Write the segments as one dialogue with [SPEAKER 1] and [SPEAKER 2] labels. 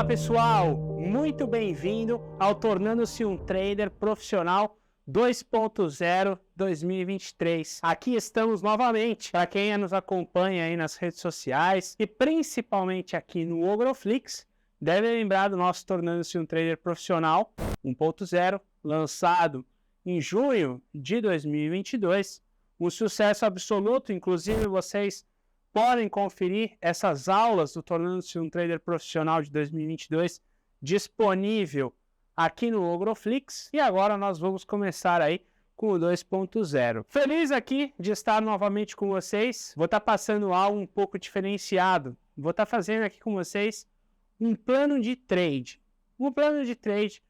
[SPEAKER 1] Olá pessoal, muito bem-vindo ao Tornando-se um Trader Profissional 2.0 2023. Aqui estamos novamente. Para quem nos acompanha aí nas redes sociais e principalmente aqui no Ogroflix, deve lembrar do nosso Tornando-se um Trader Profissional 1.0, lançado em junho de 2022. Um sucesso absoluto, inclusive vocês podem conferir essas aulas do Tornando-se um Trader Profissional de 2022 disponível aqui no Ogroflix. E agora nós vamos começar aí com o 2.0. Feliz aqui de estar novamente com vocês. Vou estar passando algo um pouco diferenciado. Vou estar fazendo aqui com vocês um plano de trade. Um plano de trade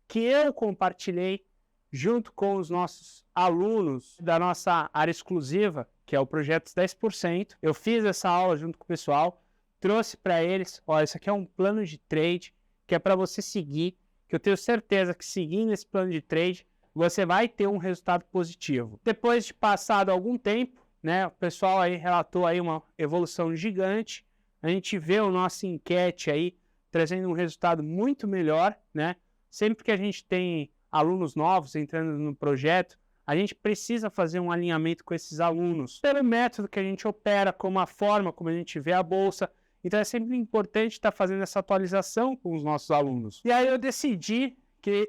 [SPEAKER 1] que eu compartilhei junto com os nossos alunos da nossa área exclusiva, que é o Projetos 10%. Eu fiz essa aula junto com o pessoal, trouxe para eles, olha, isso aqui é um plano de trade que é para você seguir, que eu tenho certeza que seguindo esse plano de trade, você vai ter um resultado positivo. Depois de passado algum tempo, né, o pessoal aí relatou aí uma evolução gigante, a gente vê a nossa enquete aí trazendo um resultado muito melhor, né? Sempre que a gente tem alunos novos entrando no projeto, a gente precisa fazer um alinhamento com esses alunos, pelo método que a gente opera, como a forma como a gente vê a bolsa. Então é sempre importante estar fazendo essa atualização com os nossos alunos. E aí eu decidi que,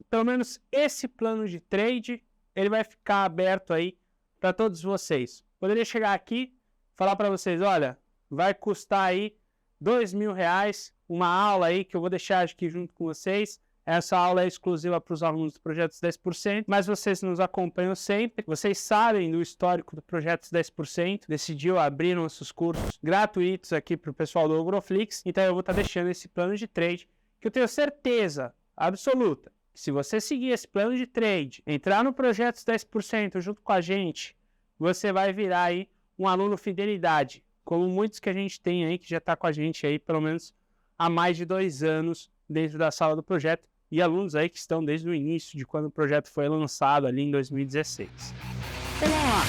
[SPEAKER 1] pelo menos esse plano de trade, ele vai ficar aberto aí para todos vocês. Poderia chegar aqui, falar para vocês, olha, vai custar aí R$2.000, uma aula aí que eu vou deixar aqui junto com vocês. Essa aula é exclusiva para os alunos do Projetos 10%, mas vocês nos acompanham sempre. Vocês sabem do histórico do Projetos 10%, decidiu abrir nossos cursos gratuitos aqui para o pessoal do Ogroflix. Então eu vou estar deixando esse plano de trade, que eu tenho certeza absoluta, que se você seguir esse plano de trade, entrar no Projetos 10% junto com a gente, você vai virar aí um aluno fidelidade, como muitos que a gente tem aí, que já está com a gente aí pelo menos há mais de 2 anos dentro da sala do projeto, e alunos aí que estão desde o início de quando o projeto foi lançado ali em 2016. Então vamos lá.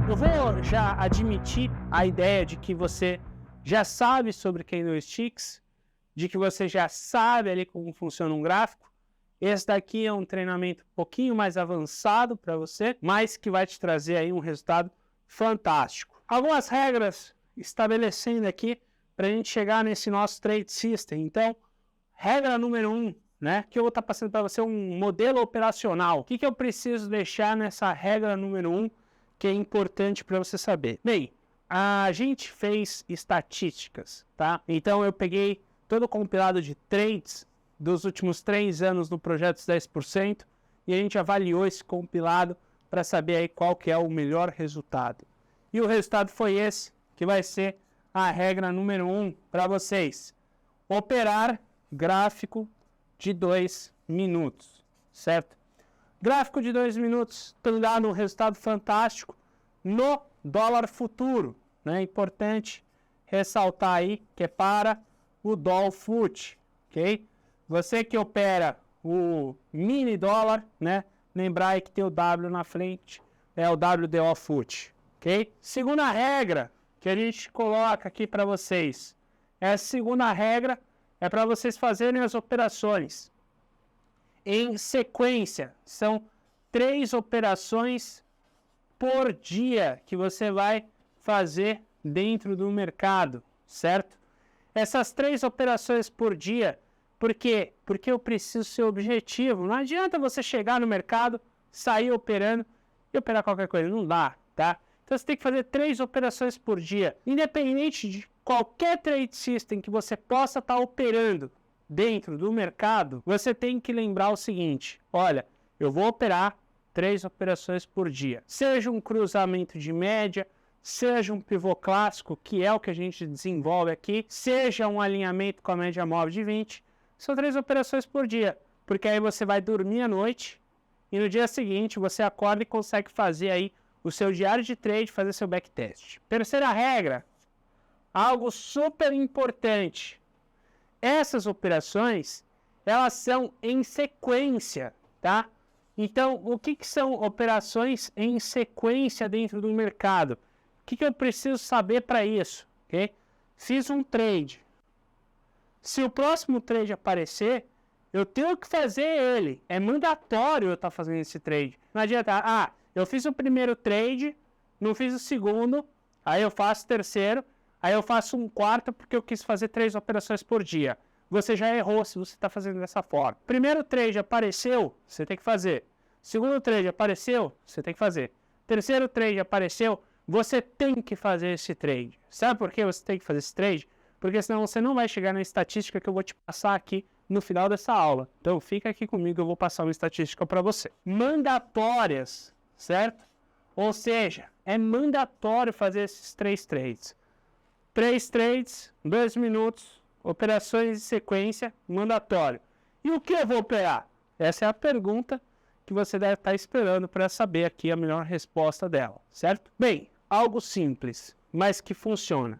[SPEAKER 1] Eu vou já admitir a ideia de que você já sabe sobre candlesticks, de que você já sabe ali como funciona um gráfico. Esse daqui é um treinamento um pouquinho mais avançado para você, mas que vai te trazer aí um resultado fantástico. Algumas regras estabelecendo aqui para a gente chegar nesse nosso trade system. Então, regra número 1, né, que eu vou estar passando para você um modelo operacional. O que eu preciso deixar nessa regra número 1 que é importante para você saber? Bem, a gente fez estatísticas, tá? Então, eu peguei todo o compilado de trades dos últimos 3 anos no Projetos 10% e a gente avaliou esse compilado para saber aí qual que é o melhor resultado. E o resultado foi esse, que vai ser a regra número 1 para vocês. Operar gráfico de 2 minutos, certo? Gráfico de 2 minutos tem dado um resultado fantástico no dólar futuro, né? Importante ressaltar aí que é para o Doll Fut, ok? Você que opera o mini dólar, né? Lembrar aí que tem o W na frente, é o WDO Fut, ok? Segunda regra que a gente coloca aqui para vocês. Essa segunda regra é para vocês fazerem as operações em sequência. São 3 operações por dia que você vai fazer dentro do mercado, certo? Essas 3 operações por dia, por quê? Porque eu preciso ser objetivo. Não adianta você chegar no mercado, sair operando e operar qualquer coisa. Não dá, tá? Então você tem que fazer 3 operações por dia. Independente de qualquer trade system que você possa estar operando dentro do mercado, você tem que lembrar o seguinte: olha, eu vou operar 3 operações por dia. Seja um cruzamento de média, seja um pivô clássico, que é o que a gente desenvolve aqui, seja um alinhamento com a média móvel de 20, são 3 operações por dia. Porque aí você vai dormir à noite e no dia seguinte você acorda e consegue fazer aí o seu diário de trade, fazer seu backtest. Terceira regra, algo super importante. Essas operações, elas são em sequência, tá? Então, o que são operações em sequência dentro do mercado? O que eu preciso saber para isso, ok? fiz um trade. Se o próximo trade aparecer, eu tenho que fazer ele. É mandatório eu estar fazendo esse trade. Não adianta, eu fiz o primeiro trade, não fiz o segundo, aí eu faço o terceiro, aí eu faço um quarto porque eu quis fazer 3 operações por dia. Você já errou se você está fazendo dessa forma. Primeiro trade apareceu, você tem que fazer. Segundo trade apareceu, você tem que fazer. Terceiro trade apareceu, você tem que fazer esse trade. Sabe por que você tem que fazer esse trade? Porque senão você não vai chegar na estatística que eu vou te passar aqui no final dessa aula. Então fica aqui comigo que eu vou passar uma estatística para você. Mandatórias, certo? Ou seja, é mandatório fazer esses 3 trades. 3 trades, 2 minutos, operações de sequência, mandatório. E o que eu vou operar? Essa é a pergunta que você deve estar esperando para saber aqui a melhor resposta dela, certo? Bem, algo simples, mas que funciona.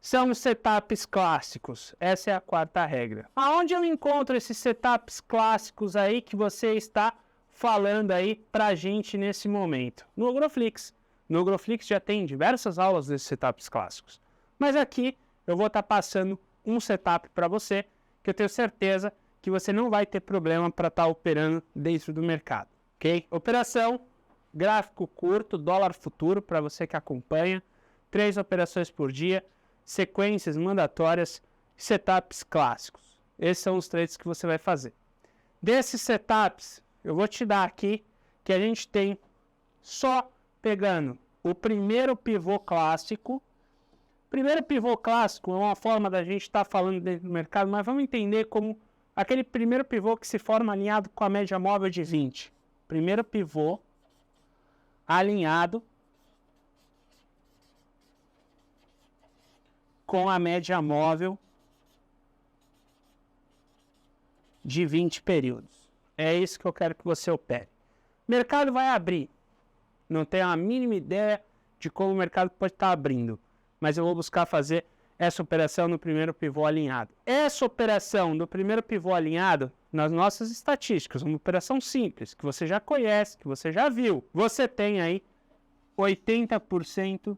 [SPEAKER 1] São os setups clássicos. Essa é a 4ª regra. Aonde eu encontro esses setups clássicos aí que você está falando aí pra gente nesse momento? No Growflix. No Growflix já tem diversas aulas desses setups clássicos. Mas aqui eu vou estar passando um setup para você que eu tenho certeza que você não vai ter problema para estar operando dentro do mercado, ok? Operação, gráfico curto, dólar futuro para você que acompanha, 3 operações por dia, sequências mandatórias, setups clássicos. Esses são os trades que você vai fazer. Desses setups, eu vou te dar aqui que a gente tem só pegando o primeiro pivô clássico. Primeiro pivô clássico é uma forma da gente estar falando dentro do mercado, mas vamos entender como aquele primeiro pivô que se forma alinhado com a média móvel de 20. Primeiro pivô alinhado com a média móvel de 20 períodos. É isso que eu quero que você opere. O mercado vai abrir. Não tenho a mínima ideia de como o mercado pode estar abrindo, mas eu vou buscar fazer essa operação no primeiro pivô alinhado. Essa operação do primeiro pivô alinhado, nas nossas estatísticas, uma operação simples, que você já conhece, que você já viu, você tem aí 80%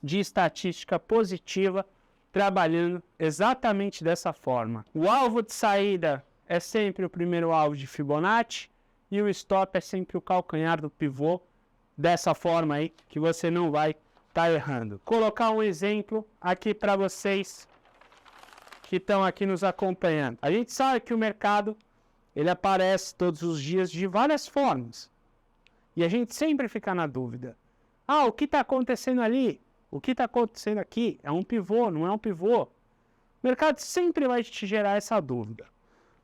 [SPEAKER 1] de estatística positiva trabalhando exatamente dessa forma. O alvo de saída é sempre o primeiro alvo de Fibonacci e o stop é sempre o calcanhar do pivô, dessa forma aí que você não vai estar errando. Colocar um exemplo aqui para vocês que estão aqui nos acompanhando. A gente sabe que o mercado ele aparece todos os dias de várias formas e a gente sempre fica na dúvida. O que está acontecendo ali? O que está acontecendo aqui? É um pivô, não é um pivô? O mercado sempre vai te gerar essa dúvida.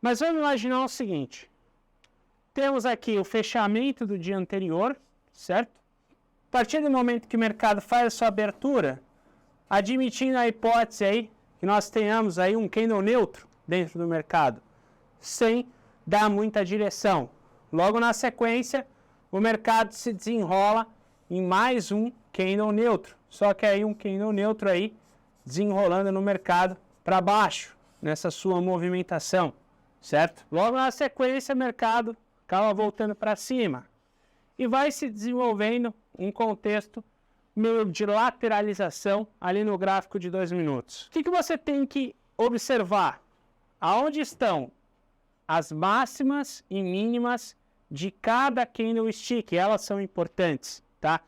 [SPEAKER 1] Mas vamos imaginar o seguinte. Temos aqui o fechamento do dia anterior, certo? A partir do momento que o mercado faz a sua abertura, admitindo a hipótese aí que nós tenhamos aí um candle neutro dentro do mercado, sem dar muita direção. Logo na sequência, o mercado se desenrola em mais um candle neutro. Só que aí um candle neutro aí desenrolando no mercado para baixo, nessa sua movimentação, certo? Logo na sequência, o mercado acaba voltando para cima e vai se desenvolvendo um contexto meio de lateralização ali no gráfico de 2 minutos. O que você tem que observar? Aonde estão as máximas e mínimas de cada candlestick? Elas são importantes, tá?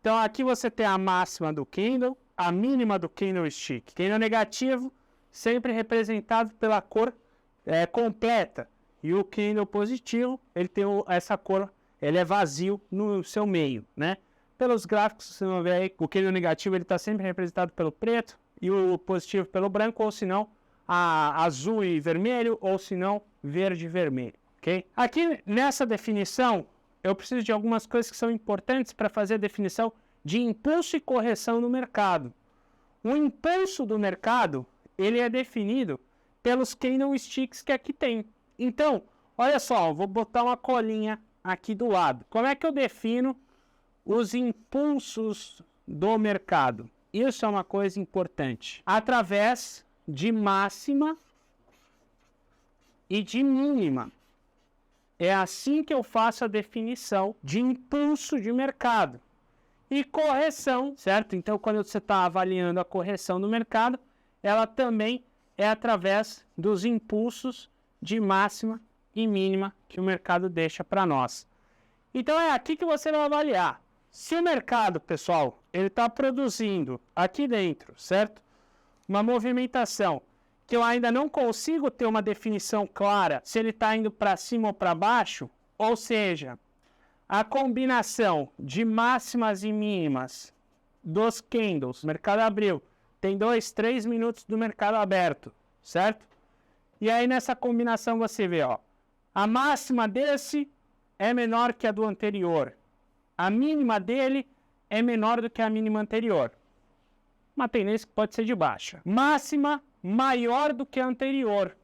[SPEAKER 1] Então aqui você tem a máxima do candle, a mínima do candlestick. Candle negativo sempre representado pela cor completa. E o candle positivo, ele tem essa cor, ele é vazio no seu meio, né? Pelos gráficos, você vai ver aí, o candle negativo ele está sempre representado pelo preto e o positivo pelo branco, ou se não, azul e vermelho, ou se não, verde e vermelho, ok? Aqui nessa definição, eu preciso de algumas coisas que são importantes para fazer a definição de impulso e correção no mercado. O impulso do mercado, ele é definido pelos candlesticks que aqui tem. Então, olha só, eu vou botar uma colinha aqui do lado. Como é que eu defino os impulsos do mercado? Isso é uma coisa importante. Através de máxima e de mínima. É assim que eu faço a definição de impulso de mercado. e correção, certo? Então, quando você está avaliando a correção do mercado, ela também é através dos impulsos de máxima e mínima que o mercado deixa para nós. Então, é aqui que você vai avaliar. Se o mercado, pessoal, ele está produzindo aqui dentro, certo? Uma movimentação que eu ainda não consigo ter uma definição clara se ele está indo para cima ou para baixo, ou seja, a combinação de máximas e mínimas dos candles, o mercado abriu, tem 2, 3 minutos do mercado aberto, certo? E aí nessa combinação você vê, ó, a máxima desse é menor que a do anterior, a mínima dele é menor do que a mínima anterior. Uma tendência que pode ser de baixa. Máxima maior do que a anterior.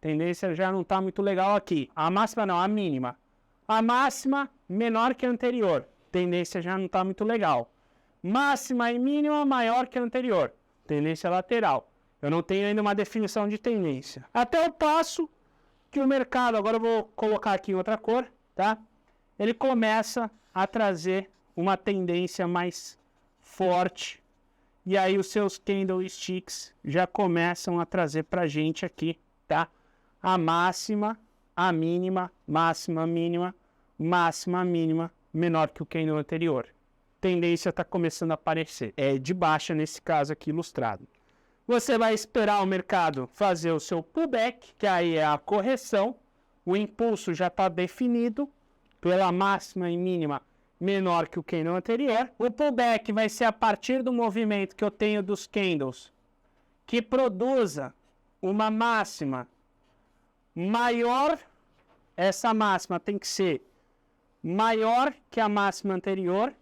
[SPEAKER 1] Tendência já não está muito legal aqui. A máxima não, a mínima. A máxima menor que a anterior. Tendência já não está muito legal. Máxima e mínima maior que a anterior. Tendência lateral. Eu não tenho ainda uma definição de tendência. Até o passo que o mercado, agora eu vou colocar aqui em outra cor, tá? Ele começa a trazer uma tendência mais forte. E aí os seus candlesticks já começam a trazer para a gente aqui, tá? A máxima, a mínima, máxima, mínima, máxima, mínima, menor que o candle anterior. Tendência está começando a aparecer. É de baixa nesse caso aqui ilustrado. Você vai esperar o mercado fazer o seu pullback, que aí é a correção. O impulso já está definido pela máxima e mínima menor que o candle anterior. O pullback vai ser a partir do movimento que eu tenho dos candles que produza uma máxima maior. Essa máxima tem que ser maior que a máxima anterior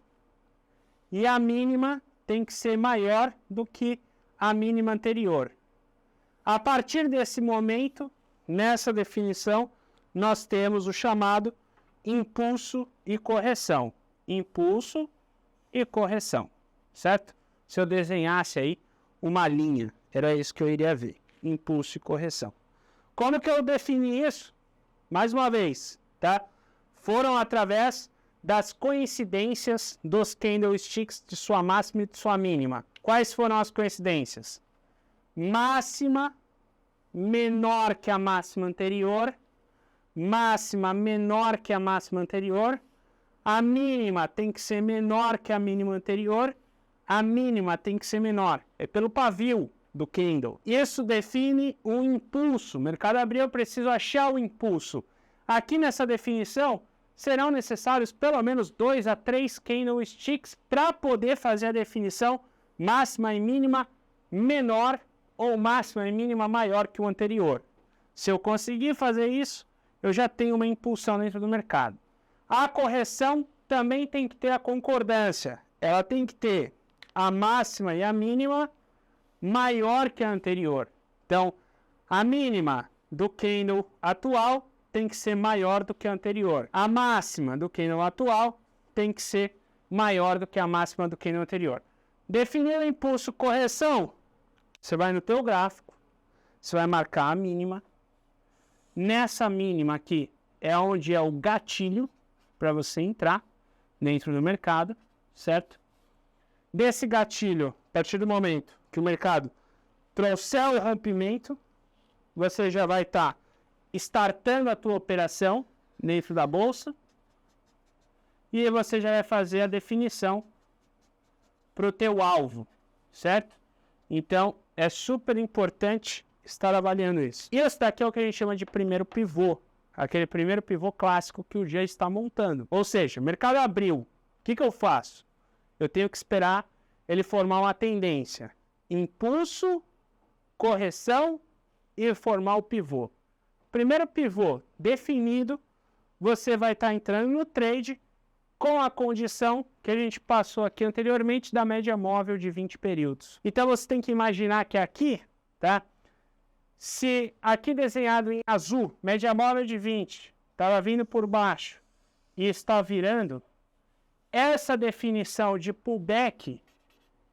[SPEAKER 1] e a mínima tem que ser maior do que a mínima anterior. A partir desse momento, nessa definição, nós temos o chamado impulso e correção. Impulso e correção, certo? Se eu desenhasse aí uma linha, era isso que eu iria ver. Impulso e correção. Como que eu defini isso? Mais uma vez, tá? Foram através das coincidências dos candlesticks de sua máxima e de sua mínima. Quais foram as coincidências? Máxima menor que a máxima anterior, máxima menor que a máxima anterior, a mínima tem que ser menor que a mínima anterior, a mínima tem que ser menor. É pelo pavio do candle. Isso define o impulso. O mercado abriu, eu preciso achar o impulso. Aqui nessa definição, serão necessários pelo menos 2 a 3 candlesticks para poder fazer a definição máxima e mínima menor ou máxima e mínima maior que o anterior. Se eu conseguir fazer isso, eu já tenho uma impulsão dentro do mercado. A correção também tem que ter a concordância. Ela tem que ter a máxima e a mínima maior que a anterior. Então, a mínima do candle atual tem que ser maior do que a anterior. A máxima do candle atual tem que ser maior do que a máxima do candle anterior. Definir o impulso correção, você vai no teu gráfico, você vai marcar a mínima. Nessa mínima aqui é onde é o gatilho para você entrar dentro do mercado, certo? Desse gatilho, a partir do momento que o mercado trouxer o rompimento, você já vai estar startando a tua operação dentro da bolsa e você já vai fazer a definição para o teu alvo, certo? Então, é super importante estar avaliando isso. E esse daqui é o que a gente chama de primeiro pivô, aquele primeiro pivô clássico que o dia está montando. Ou seja, o mercado abriu, o que eu faço? Eu tenho que esperar ele formar uma tendência, impulso, correção e formar o pivô. Primeiro pivô definido, você vai estar entrando no trade com a condição que a gente passou aqui anteriormente da média móvel de 20 períodos. Então você tem que imaginar que aqui, tá? Se aqui desenhado em azul, média móvel de 20, estava vindo por baixo e está virando, essa definição de pullback,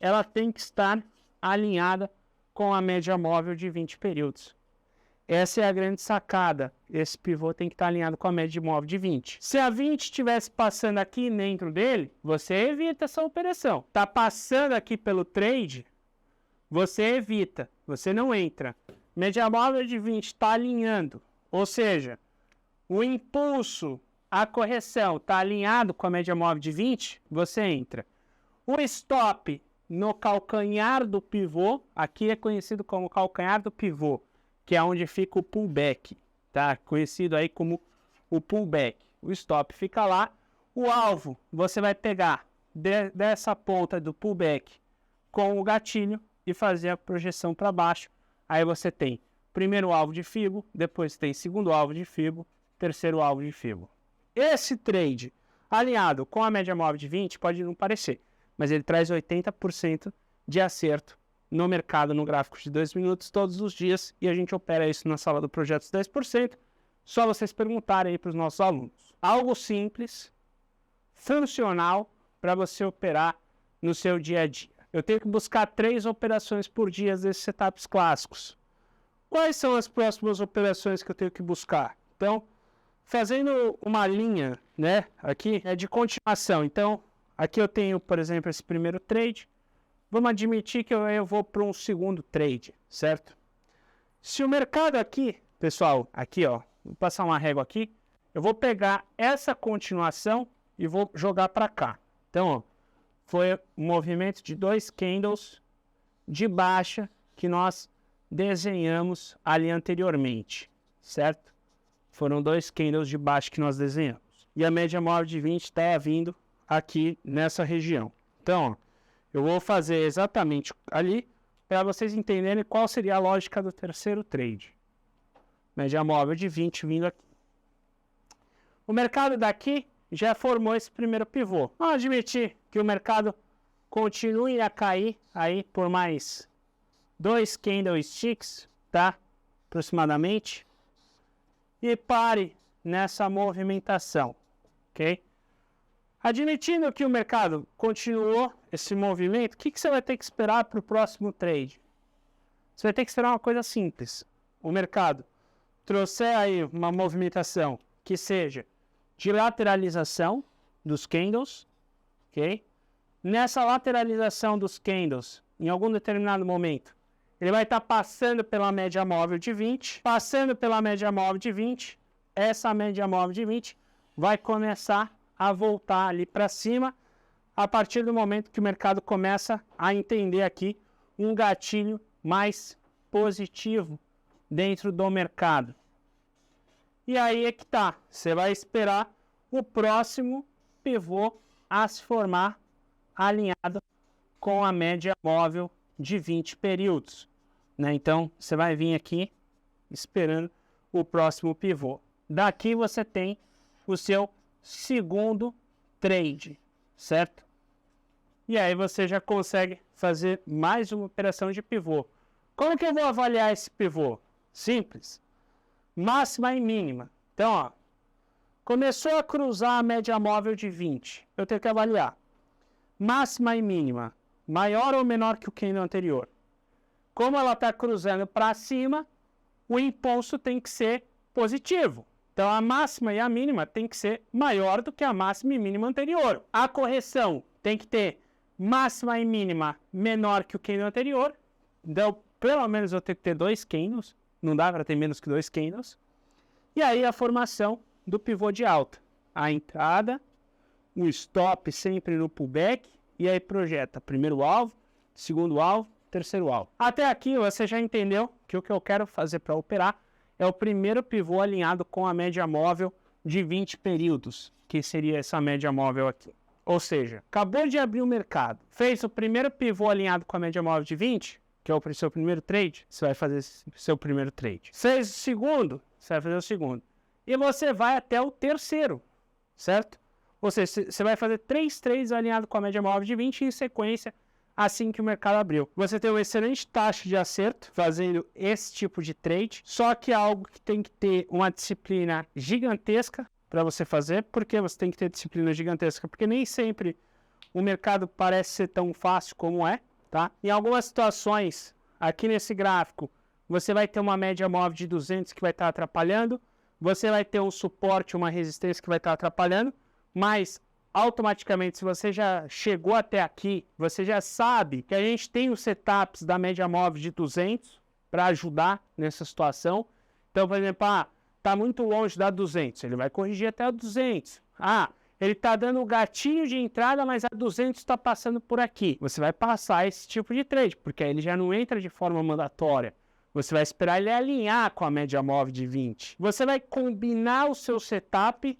[SPEAKER 1] ela tem que estar alinhada com a média móvel de 20 períodos. Essa é a grande sacada. Esse pivô tem que estar alinhado com a média móvel de 20. Se a 20 estivesse passando aqui dentro dele, você evita essa operação. Está passando aqui pelo trade, você evita, você não entra. Média móvel de 20 está alinhando, ou seja, o impulso, a correção está alinhado com a média móvel de 20, você entra. O stop no calcanhar do pivô, aqui é conhecido como calcanhar do pivô, que é onde fica o pullback, tá? Conhecido aí como o pullback. O stop fica lá. O alvo, você vai pegar dessa ponta do pullback com o gatilho e fazer a projeção para baixo. Aí você tem primeiro alvo de FIBO, depois tem segundo alvo de FIBO, terceiro alvo de FIBO. Esse trade alinhado com a média móvel de 20 pode não parecer, mas ele traz 80% de acerto no mercado, no gráfico de 2 minutos, todos os dias, e a gente opera isso na sala do Projetos 10%. Só vocês perguntarem aí para os nossos alunos. Algo simples, funcional, para você operar no seu dia a dia. Eu tenho que buscar 3 operações por dia desses setups clássicos. Quais são as próximas operações que eu tenho que buscar? Então, fazendo uma linha, né, aqui, é de continuação. Então, aqui eu tenho, por exemplo, esse primeiro trade. Vamos admitir que eu vou para um segundo trade, certo? Se o mercado aqui, pessoal, aqui ó, vou passar uma régua aqui, eu vou pegar essa continuação e vou jogar para cá. Então, ó, foi um movimento de 2 candles de baixa que nós desenhamos ali anteriormente, certo? Foram 2 candles de baixa que nós desenhamos. E a média móvel de 20 está vindo aqui nessa região. Então, ó, eu vou fazer exatamente ali para vocês entenderem qual seria a lógica do terceiro trade. Média móvel de 20 vindo aqui. O mercado daqui já formou esse primeiro pivô. Vamos admitir que o mercado continue a cair aí por mais 2 candlesticks, tá? Aproximadamente. E pare nessa movimentação, ok? Admitindo que o mercado continuou esse movimento, o que você vai ter que esperar para o próximo trade? Você vai ter que esperar uma coisa simples. O mercado trouxer aí uma movimentação que seja de lateralização dos candles, ok? Nessa lateralização dos candles, em algum determinado momento, ele vai estar passando pela média móvel de 20. Passando pela média móvel de 20, essa média móvel de 20 vai começar a voltar ali para cima, a partir do momento que o mercado começa a entender aqui um gatilho mais positivo dentro do mercado. E aí é que tá, você vai esperar o próximo pivô a se formar alinhado com a média móvel de 20 períodos, né? Então, você vai vir aqui esperando o próximo pivô. Daqui você tem o seu segundo trade, certo? E aí você já consegue fazer mais uma operação de pivô. Como que eu vou avaliar esse pivô? Simples. Máxima e mínima. Então, ó, começou a cruzar a média móvel de 20. Eu tenho que avaliar. Máxima e mínima. Maior ou menor que o candle anterior. Como ela está cruzando para cima, o impulso tem que ser positivo. Então, a máxima e a mínima tem que ser maior do que a máxima e mínima anterior. A correção tem que ter máxima e mínima menor que o candle anterior. Então, pelo menos eu tenho que ter 2 candles. Não dá para ter menos que 2 candles. E aí, a formação do pivô de alta. A entrada, o stop sempre no pullback. E aí, projeta primeiro alvo, segundo alvo, terceiro alvo. Até aqui, você já entendeu que o que eu quero fazer para operar é o primeiro pivô alinhado com a média móvel de 20 períodos, que seria essa média móvel aqui. Ou seja, acabou de abrir o mercado, fez o primeiro pivô alinhado com a média móvel de 20, que é o seu primeiro trade, você vai fazer seu primeiro trade. Fez o segundo, você vai fazer o segundo. E você vai até o terceiro, certo? Ou seja, você vai fazer 3 trades alinhados com a média móvel de 20 em sequência, assim que o mercado abriu. Você tem uma excelente taxa de acerto fazendo esse tipo de trade, só que é algo que tem que ter uma disciplina gigantesca para você fazer. Por que você tem que ter disciplina gigantesca? Porque nem sempre o mercado parece ser tão fácil como é, tá? Em algumas situações, aqui nesse gráfico, você vai ter uma média móvel de 200 que vai estar atrapalhando, você vai ter um suporte, uma resistência que vai estar atrapalhando, mas automaticamente, se você já chegou até aqui, você já sabe que a gente tem os setups da média móvel de 200 para ajudar nessa situação. Então, por exemplo, está muito longe da 200, ele vai corrigir até a 200. Ele está dando o gatinho de entrada, mas a 200 está passando por aqui. Você vai passar esse tipo de trade, porque aí ele já não entra de forma mandatória. Você vai esperar ele alinhar com a média móvel de 20. Você vai combinar o seu setup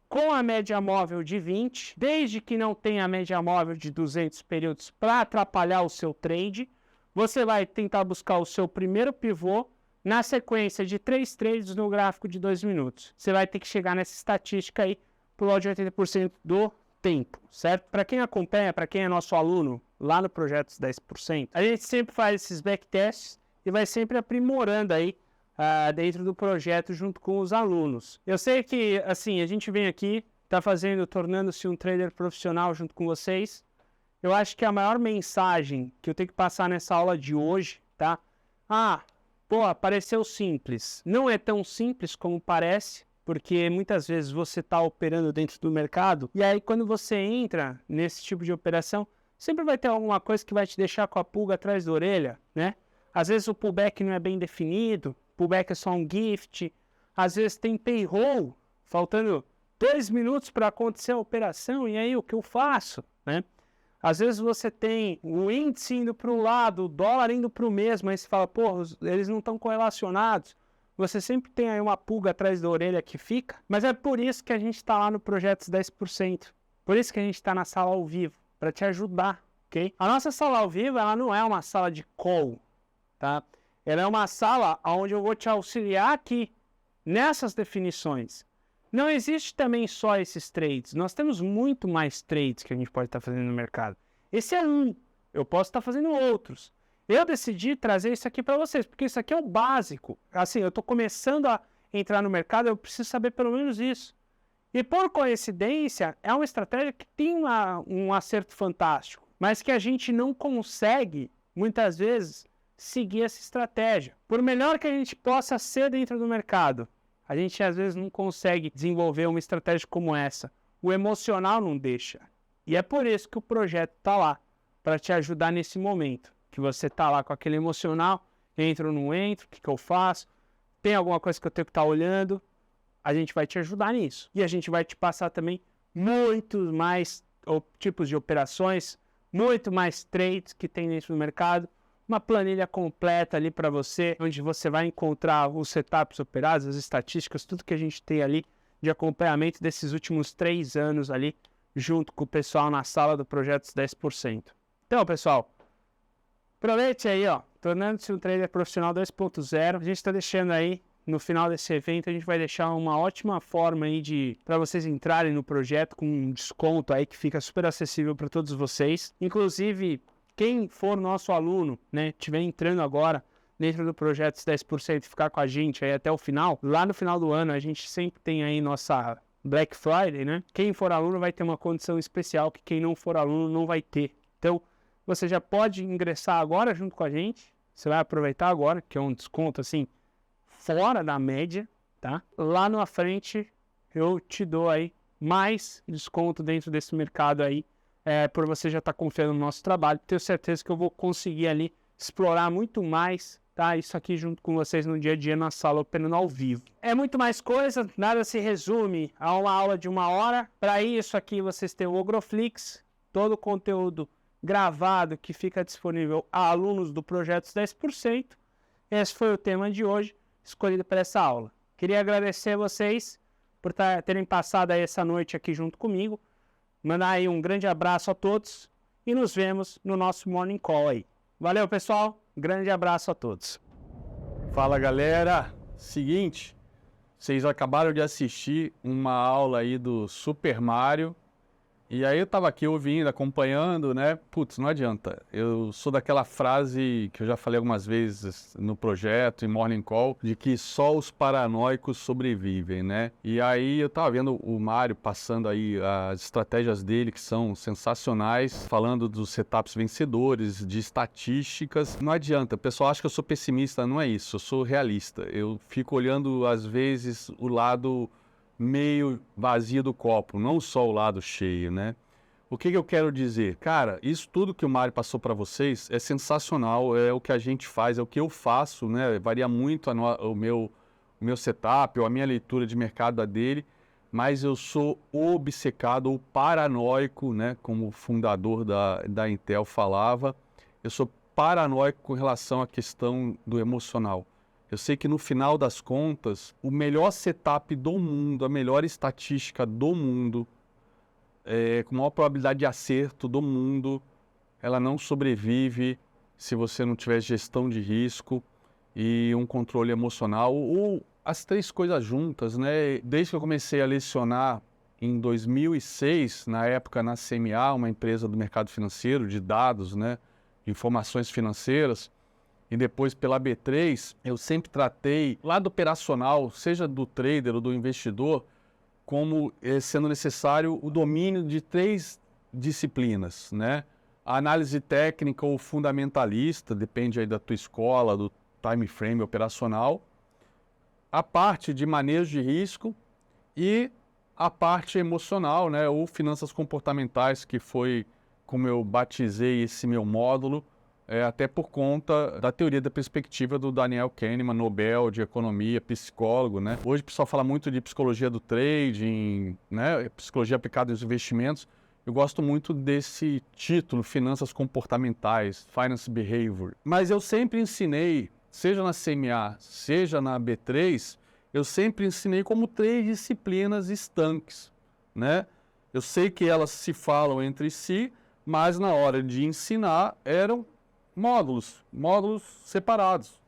[SPEAKER 1] com a média móvel de 20, desde que não tenha a média móvel de 200 períodos para atrapalhar o seu trade. Você vai tentar buscar o seu primeiro pivô na sequência de 3 trades no gráfico de 2 minutos. Você vai ter que chegar nessa estatística aí por volta de 80% do tempo, certo? Para quem acompanha, para quem é nosso aluno lá no Projetos 10%, a gente sempre faz esses backtests e vai sempre aprimorando aí dentro do projeto junto com os alunos. Eu sei que, assim, a gente vem aqui, está tornando-se um trader profissional junto com vocês. Eu acho que a maior mensagem que eu tenho que passar nessa aula de hoje, tá? Pareceu simples. Não é tão simples como parece, porque muitas vezes você está operando dentro do mercado, e aí quando você entra nesse tipo de operação, sempre vai ter alguma coisa que vai te deixar com a pulga atrás da orelha, né? Às vezes o pullback não é bem definido, pullback é só um gift, às vezes tem payroll, faltando 2 minutos para acontecer a operação, e aí o que eu faço, né? Às vezes você tem o índice indo para um lado, o dólar indo para o mesmo, aí você fala, eles não estão correlacionados. Você sempre tem aí uma pulga atrás da orelha que fica, mas é por isso que a gente está lá no Projetos 10%. Por isso que a gente está na sala ao vivo, para te ajudar, ok? A nossa sala ao vivo, ela não é uma sala de call, tá? Ela é uma sala onde eu vou te auxiliar aqui, nessas definições. Não existe também só esses trades. Nós temos muito mais trades que a gente pode estar fazendo no mercado. Esse é um. Eu posso estar fazendo outros. Eu decidi trazer isso aqui para vocês, porque isso aqui é o básico. Assim, eu estou começando a entrar no mercado, eu preciso saber pelo menos isso. E por coincidência, é uma estratégia que tem um acerto fantástico, mas que a gente não consegue, muitas vezes, seguir essa estratégia. Por melhor que a gente possa ser dentro do mercado, a gente às vezes não consegue desenvolver uma estratégia como essa. O emocional não deixa. E é por isso que o projeto está lá, para te ajudar nesse momento. Que você está lá com aquele emocional, entro ou não entro, o que eu faço, tem alguma coisa que eu tenho que estar olhando, a gente vai te ajudar nisso. E a gente vai te passar também muitos mais tipos de operações, muito mais trades que tem dentro do mercado, uma planilha completa ali para você, onde você vai encontrar os setups operados, as estatísticas, tudo que a gente tem ali de acompanhamento desses últimos 3 anos ali, junto com o pessoal na sala do Projetos 10%. Então, pessoal, aproveite aí, tornando-se um trader profissional 2.0. A gente está deixando aí, no final desse evento, a gente vai deixar uma ótima forma aí para vocês entrarem no projeto com um desconto aí que fica super acessível para todos vocês. Inclusive, quem for nosso aluno, né, estiver entrando agora dentro do projeto 10% e ficar com a gente aí até o final, lá no final do ano a gente sempre tem aí nossa Black Friday, né? Quem for aluno vai ter uma condição especial que quem não for aluno não vai ter. Então, você já pode ingressar agora junto com a gente. Você vai aproveitar agora, que é um desconto assim, fora da média, tá? Lá na frente eu te dou aí mais desconto dentro desse mercado aí, por você já estar confiando no nosso trabalho. Tenho certeza que eu vou conseguir ali explorar muito mais, tá? Isso aqui junto com vocês no dia a dia na sala operando ao vivo. É muito mais coisa, nada se resume a uma aula de 1 hora. Para isso aqui vocês têm o Ogroflix, todo o conteúdo gravado que fica disponível a alunos do Projetos 10%. Esse foi o tema de hoje, escolhido para essa aula. Queria agradecer a vocês por terem passado aí essa noite aqui junto comigo. Mandar aí um grande abraço a todos e nos vemos no nosso Morning Call aí. Valeu, pessoal. Grande abraço a todos.
[SPEAKER 2] Fala, galera. Seguinte, vocês acabaram de assistir uma aula aí do Super Mario E aí eu tava aqui ouvindo, acompanhando, né? Putz, não adianta. Eu sou daquela frase que eu já falei algumas vezes no projeto, em Morning Call, de que só os paranoicos sobrevivem, né? E aí eu tava vendo o Mário passando aí as estratégias dele, que são sensacionais, falando dos setups vencedores, de estatísticas. Não adianta, o pessoal acha que eu sou pessimista, não é isso, eu sou realista. Eu fico olhando, às vezes, o lado meio vazio do copo, não só o lado cheio, né? O que eu quero dizer? Cara, isso tudo que o Mário passou para vocês é sensacional, é o que a gente faz, é o que eu faço, né? Varia muito o meu setup ou a minha leitura de mercado da dele, mas eu sou obcecado ou paranoico, né? Como o fundador da Intel falava, eu sou paranoico com relação à questão do emocional. Eu sei que no final das contas, o melhor setup do mundo, a melhor estatística do mundo, com a maior probabilidade de acerto do mundo, ela não sobrevive se você não tiver gestão de risco e um controle emocional, ou as três coisas juntas, né? Desde que eu comecei a lecionar em 2006, na época na CMA, uma empresa do mercado financeiro, de dados, né? De informações financeiras, e depois pela B3, eu sempre tratei lado operacional, seja do trader ou do investidor, como sendo necessário o domínio de três disciplinas, né? A análise técnica ou fundamentalista, depende aí da tua escola, do time frame operacional, a parte de manejo de risco e a parte emocional, né? Ou finanças comportamentais, que foi como eu batizei esse meu módulo, até por conta da teoria da perspectiva do Daniel Kahneman, Nobel de Economia, psicólogo, né? Hoje o pessoal fala muito de psicologia do trading, né? Psicologia aplicada aos investimentos. Eu gosto muito desse título, Finanças Comportamentais, Finance Behavior. Mas eu sempre ensinei, seja na CMA, seja na B3, eu sempre ensinei como três disciplinas estanques, né? Eu sei que elas se falam entre si, mas na hora de ensinar eram módulos separados,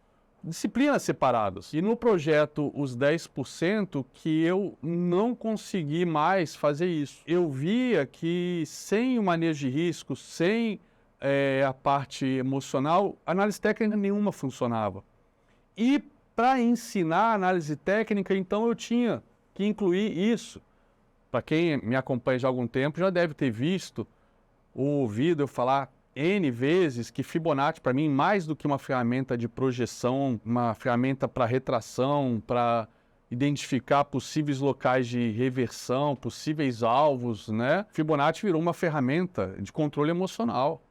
[SPEAKER 2] disciplinas separadas. E no projeto Os 10% que eu não consegui mais fazer isso. Eu via que sem o manejo de risco, sem a parte emocional, análise técnica nenhuma funcionava. E para ensinar análise técnica, então eu tinha que incluir isso. Para quem me acompanha já há algum tempo, já deve ter visto ou ouvido eu falar N vezes que Fibonacci, para mim, mais do que uma ferramenta de projeção, uma ferramenta para retração, para identificar possíveis locais de reversão, possíveis alvos, né? Fibonacci virou uma ferramenta de controle emocional.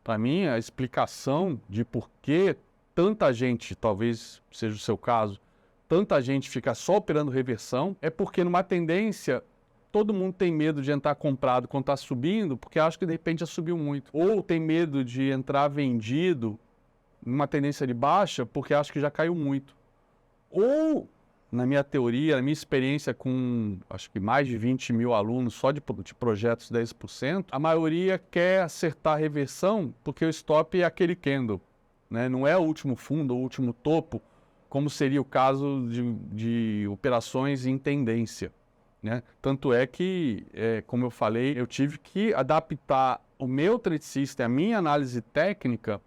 [SPEAKER 2] Para mim, a explicação de por que tanta gente, talvez seja o seu caso, tanta gente fica só operando reversão, é porque numa tendência todo mundo tem medo de entrar comprado quando está subindo, porque acha que de repente já subiu muito. Ou tem medo de entrar vendido numa tendência de baixa, porque acha que já caiu muito. Ou, na minha teoria, na minha experiência com, acho que mais de 20 mil alunos só de projetos 10%, a maioria quer acertar a reversão porque o stop é aquele candle, né? Não é o último fundo, o último topo, como seria o caso de operações em tendência. Né? Tanto é que, como eu falei, eu tive que adaptar o meu trade system, a minha análise técnica,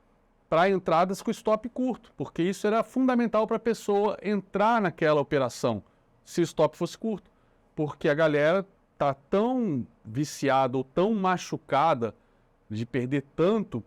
[SPEAKER 2] para entradas com stop curto, porque isso era fundamental para a pessoa entrar naquela operação, se o stop fosse curto. Porque a galera está tão viciada ou tão machucada de perder tanto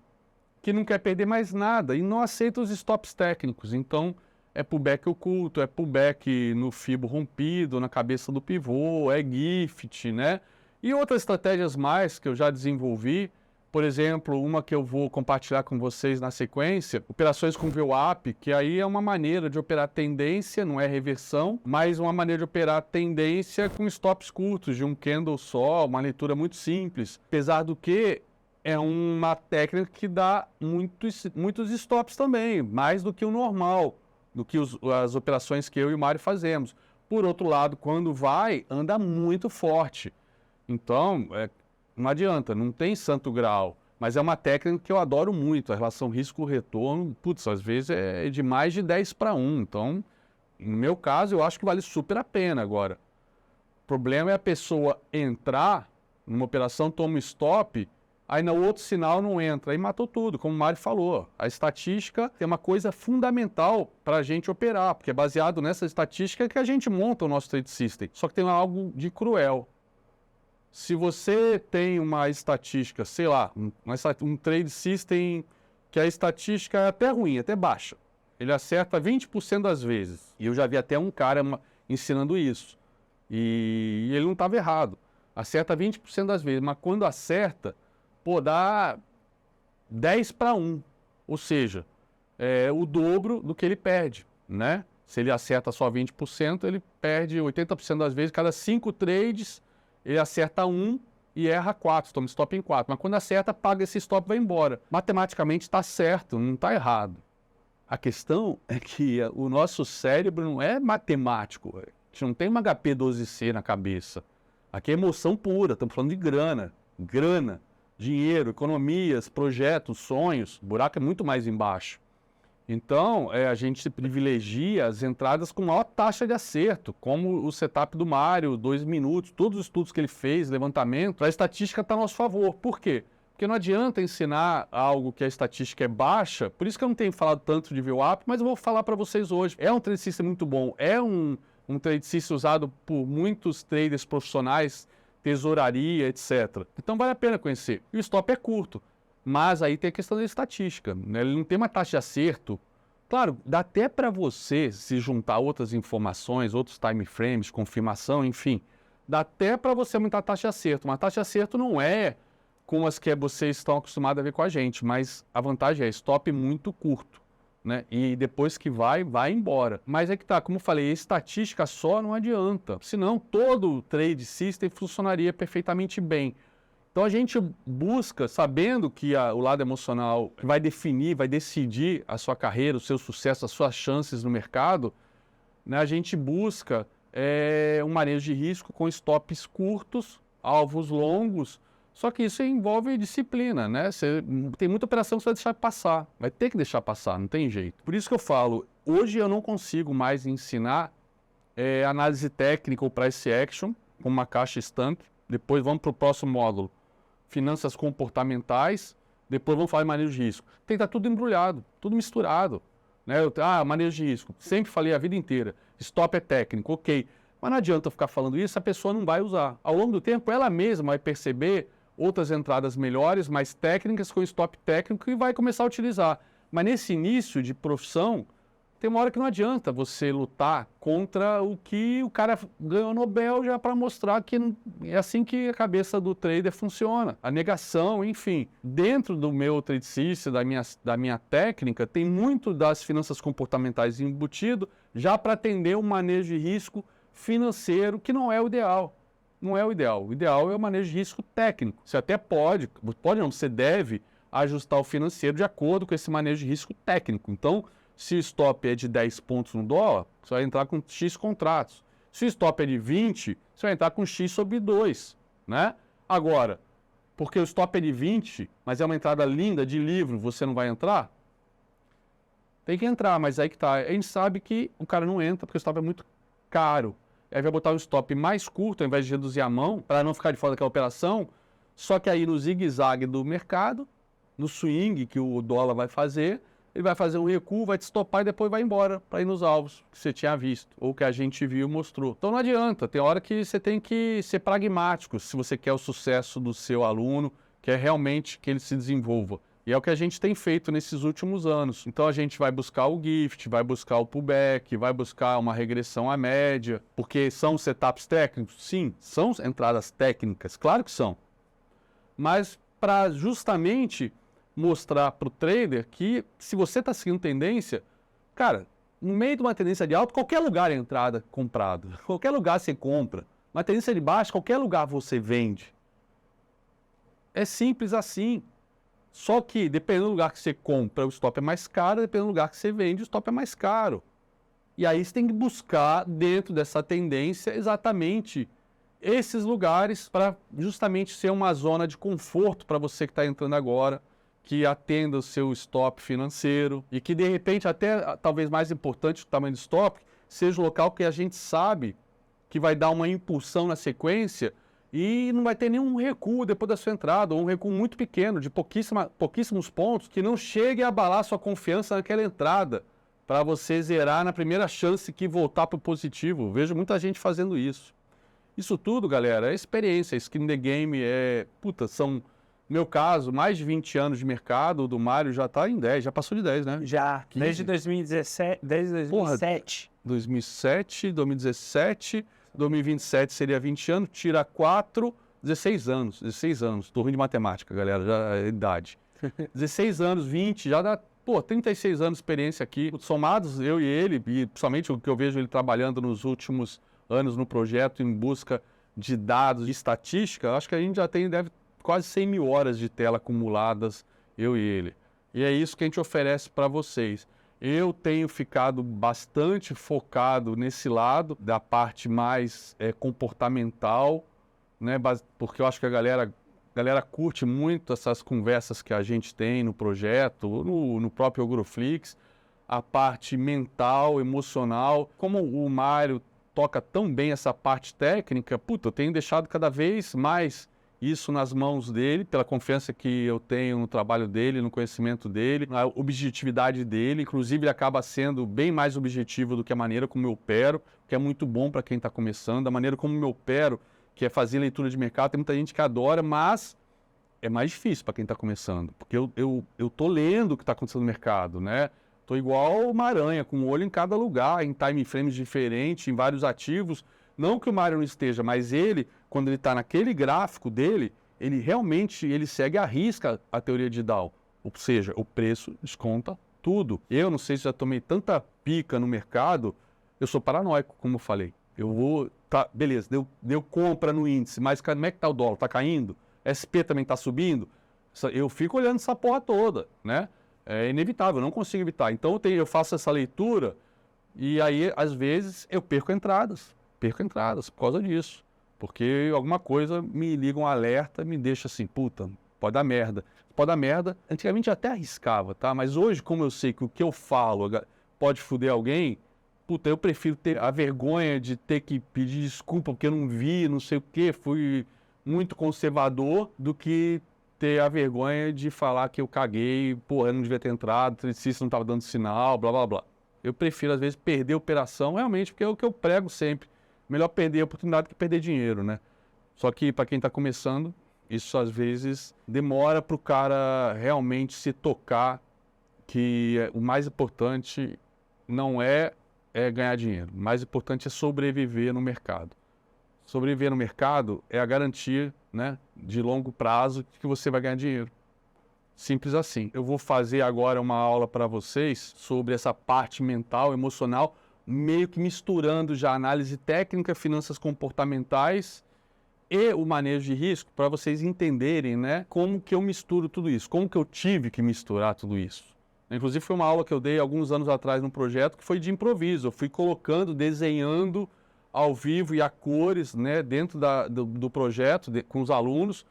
[SPEAKER 2] que não quer perder mais nada e não aceita os stops técnicos. Então, é pullback oculto, é pullback no fibo rompido, na cabeça do pivô, é gift, né? E outras estratégias mais que eu já desenvolvi, por exemplo, uma que eu vou compartilhar com vocês na sequência, operações com VWAP, que aí é uma maneira de operar tendência, não é reversão, mas uma maneira de operar tendência com stops curtos, de um candle só, uma leitura muito simples. Apesar do que é uma técnica que dá muitos stops também, mais do que o normal, do que as operações que eu e o Mário fazemos. Por outro lado, quando vai, anda muito forte. Então, não adianta, não tem santo grau, mas é uma técnica que eu adoro muito, a relação risco-retorno, putz, às vezes é de mais de 10-1. Então, no meu caso, eu acho que vale super a pena agora. O problema é a pessoa entrar numa operação, toma um stop, aí no outro sinal não entra, aí matou tudo, como o Mário falou. A estatística é uma coisa fundamental para a gente operar, porque é baseado nessa estatística que a gente monta o nosso trade system. Só que tem algo de cruel. Se você tem uma estatística, sei lá, um trade system que a estatística é até ruim, até baixa, ele acerta 20% das vezes. E eu já vi até um cara ensinando isso. E ele não estava errado. Acerta 20% das vezes, mas quando acerta, pô, dá 10-1. Ou seja, é o dobro do que ele perde, né? Se ele acerta só 20%, ele perde 80% das vezes. Cada 5 trades, ele acerta 1 e erra 4, toma stop em 4. Mas quando acerta, paga esse stop e vai embora. Matematicamente está certo, não está errado. A questão é que o nosso cérebro não é matemático. A gente não tem uma HP12C na cabeça. Aqui é emoção pura, estamos falando de grana. Grana, dinheiro, economias, projetos, sonhos. O buraco é muito mais embaixo. Então, a gente privilegia as entradas com maior taxa de acerto, como o setup do Mário, 2 minutos, todos os estudos que ele fez, levantamento, a estatística está a nosso favor. Por quê? Porque não adianta ensinar algo que a estatística é baixa, por isso que eu não tenho falado tanto de VWAP, mas eu vou falar para vocês hoje. É um trade system muito bom, é um trade system usado por muitos traders profissionais, tesouraria, etc. Então vale a pena conhecer. E o stop é curto. Mas aí tem a questão da estatística, né? Ele não tem uma taxa de acerto. Claro, dá até para você se juntar outras informações, outros time frames, confirmação, enfim. Dá até para você aumentar a taxa de acerto. Mas a taxa de acerto não é como as que vocês estão acostumados a ver com a gente. Mas a vantagem é stop muito curto, né? E depois que vai embora. Mas é que tá, como eu falei, estatística só não adianta. Senão todo o trade system funcionaria perfeitamente bem. Então a gente busca, sabendo que o lado emocional vai definir, vai decidir a sua carreira, o seu sucesso, as suas chances no mercado, né, a gente busca um manejo de risco com stops curtos, alvos longos, só que isso envolve disciplina, né? Tem muita operação que você vai deixar passar, vai ter que deixar passar, não tem jeito. Por isso que eu falo, hoje eu não consigo mais ensinar análise técnica ou price action com uma caixa estanque, depois vamos para o próximo módulo. Finanças comportamentais, depois vamos falar de manejo de risco. Tem que estar tudo embrulhado, tudo misturado. Né? Manejo de risco. Sempre falei a vida inteira. Stop é técnico, ok. Mas não adianta eu ficar falando isso, a pessoa não vai usar. Ao longo do tempo, ela mesma vai perceber outras entradas melhores, mais técnicas, com stop técnico e vai começar a utilizar. Mas nesse início de profissão, tem uma hora que não adianta você lutar contra o que o cara ganhou Nobel já para mostrar que é assim que a cabeça do trader funciona. A negação, enfim. Dentro do meu trade system, da minha técnica, tem muito das finanças comportamentais embutido já para atender um manejo de risco financeiro que não é o ideal. Não é o ideal. O ideal é o manejo de risco técnico. Você até pode não, você deve ajustar o financeiro de acordo com esse manejo de risco técnico. Então, se o stop é de 10 pontos no dólar, você vai entrar com X contratos. Se o stop é de 20, você vai entrar com X sobre 2, né? Agora, porque o stop é de 20, mas é uma entrada linda de livro, você não vai entrar? Tem que entrar, mas aí que tá. A gente sabe que o cara não entra porque o stop é muito caro. Aí vai botar um stop mais curto, ao invés de reduzir a mão, para não ficar de fora daquela operação. Só que aí no zigue-zague do mercado, no swing que o dólar vai fazer, ele vai fazer um recuo, vai te stopar e depois vai embora para ir nos alvos que você tinha visto, ou que a gente viu e mostrou. Então não adianta, tem hora que você tem que ser pragmático, se você quer o sucesso do seu aluno, quer realmente que ele se desenvolva. E é o que a gente tem feito nesses últimos anos. Então a gente vai buscar o gift, vai buscar o pullback, vai buscar uma regressão à média, porque são setups técnicos? Sim, são entradas técnicas, claro que são. Mas para justamente mostrar para o trader que se você está seguindo tendência, cara, no meio de uma tendência de alta, qualquer lugar é entrada comprado, qualquer lugar você compra. Uma tendência de baixa, qualquer lugar você vende. É simples assim. Só que, dependendo do lugar que você compra, o stop é mais caro, dependendo do lugar que você vende, o stop é mais caro. E aí você tem que buscar, dentro dessa tendência, exatamente esses lugares para justamente ser uma zona de conforto para você que está entrando agora, que atenda o seu stop financeiro e que, de repente, até talvez mais importante do tamanho do stop, seja o local que a gente sabe que vai dar uma impulsão na sequência e não vai ter nenhum recuo depois da sua entrada, ou um recuo muito pequeno, de pouquíssimos pontos, que não chegue a abalar a sua confiança naquela entrada, para você zerar na primeira chance que voltar para o positivo. Vejo muita gente fazendo isso. Isso tudo, galera, é experiência. Skin in the Game são, no meu caso, mais de 20 anos de mercado. O do Mário já está em 10, já passou de 10, né?
[SPEAKER 1] Já,
[SPEAKER 2] 15.
[SPEAKER 1] desde 2017, desde 2007.
[SPEAKER 2] Porra, 2007, 2017, 2027 seria 20 anos, tira 4, 16 anos. 16 anos. Tô ruim de matemática, galera, já é idade. 16 anos, 20, já dá, 36 anos de experiência aqui. Somados, eu e ele, e principalmente o que eu vejo ele trabalhando nos últimos anos no projeto em busca de dados, de estatística, acho que a gente já deve quase 100 mil horas de tela acumuladas, eu e ele. E é isso que a gente oferece para vocês. Eu tenho ficado bastante focado nesse lado da parte mais comportamental, né? Porque eu acho que a galera curte muito essas conversas que a gente tem no projeto, no próprio Ogroflix, a parte mental, emocional. Como o Mário toca tão bem essa parte técnica, eu tenho deixado cada vez mais isso nas mãos dele, pela confiança que eu tenho no trabalho dele, no conhecimento dele, na objetividade dele. Inclusive, ele acaba sendo bem mais objetivo do que a maneira como eu opero, que é muito bom para quem está começando. A maneira como eu opero, que é fazer leitura de mercado, tem muita gente que adora, mas é mais difícil para quem está começando, porque eu tô lendo o que está acontecendo no mercado, né? Tô igual uma aranha, com o olho em cada lugar, em time frames diferentes, em vários ativos. Não que o Mário não esteja, mas ele, quando ele está naquele gráfico dele, ele realmente segue à risca a teoria de Dow. Ou seja, o preço desconta tudo. Eu não sei se já tomei tanta pica no mercado, eu sou paranoico, como eu falei. Eu vou, beleza, deu compra no índice, mas como é que tá o dólar? Tá caindo? SP também tá subindo? Eu fico olhando essa porra toda, né? É inevitável, eu não consigo evitar. Então eu faço essa leitura e aí, às vezes, eu perco entradas por causa disso. Porque alguma coisa me liga um alerta, me deixa assim, pode dar merda. Pode dar merda. Antigamente eu até arriscava, tá? Mas hoje, como eu sei que o que eu falo pode foder alguém, eu prefiro ter a vergonha de ter que pedir desculpa porque eu não vi, não sei o quê, fui muito conservador, do que ter a vergonha de falar que eu caguei, eu não devia ter entrado, o eletricista não estava dando sinal, blá, blá, blá. Eu prefiro, às vezes, perder a operação, realmente, porque é o que eu prego sempre. Melhor perder a oportunidade que perder dinheiro, né? Só que, para quem está começando, isso, às vezes, demora para o cara realmente se tocar que o mais importante não é ganhar dinheiro. O mais importante é sobreviver no mercado. Sobreviver no mercado é a garantia, né, de longo prazo que você vai ganhar dinheiro. Simples assim. Eu vou fazer agora uma aula para vocês sobre essa parte mental, emocional, meio que misturando já análise técnica, finanças comportamentais e o manejo de risco, para vocês entenderem, né, como que eu misturo tudo isso, como que eu tive que misturar tudo isso. Inclusive foi uma aula que eu dei alguns anos atrás num projeto que foi de improviso. Eu fui colocando, desenhando ao vivo e a cores, né, dentro do projeto, com os alunos,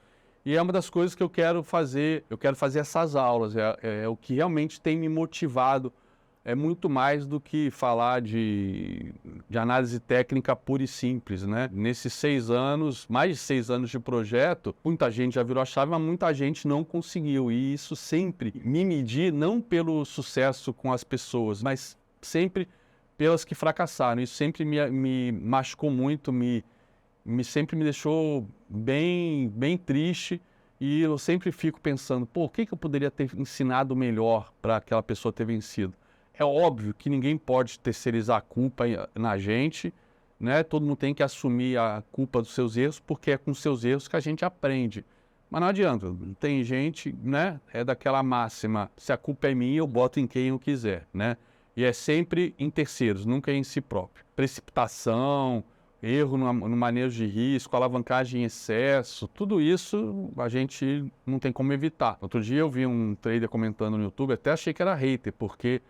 [SPEAKER 2] e é uma das coisas que eu quero fazer essas aulas, é o que realmente tem me motivado, é muito mais do que falar de análise técnica pura e simples, né? Nesses 6 anos, mais de 6 anos de projeto, muita gente já virou a chave, mas muita gente não conseguiu, e isso sempre me medir, não pelo sucesso com as pessoas, mas sempre pelas que fracassaram. Isso sempre me machucou muito, sempre me deixou bem triste, e eu sempre fico pensando, o que eu poderia ter ensinado melhor para aquela pessoa ter vencido? É óbvio que ninguém pode terceirizar a culpa na gente, né? Todo mundo tem que assumir a culpa dos seus erros, porque é com os seus erros que a gente aprende. Mas não adianta, tem gente, né? É daquela máxima, se a culpa é minha, eu boto em quem eu quiser, né? E é sempre em terceiros, nunca em si próprio. Precipitação, erro no manejo de risco, alavancagem em excesso, tudo isso a gente não tem como evitar. Outro dia eu vi um trader comentando no YouTube, até achei que era hater, porque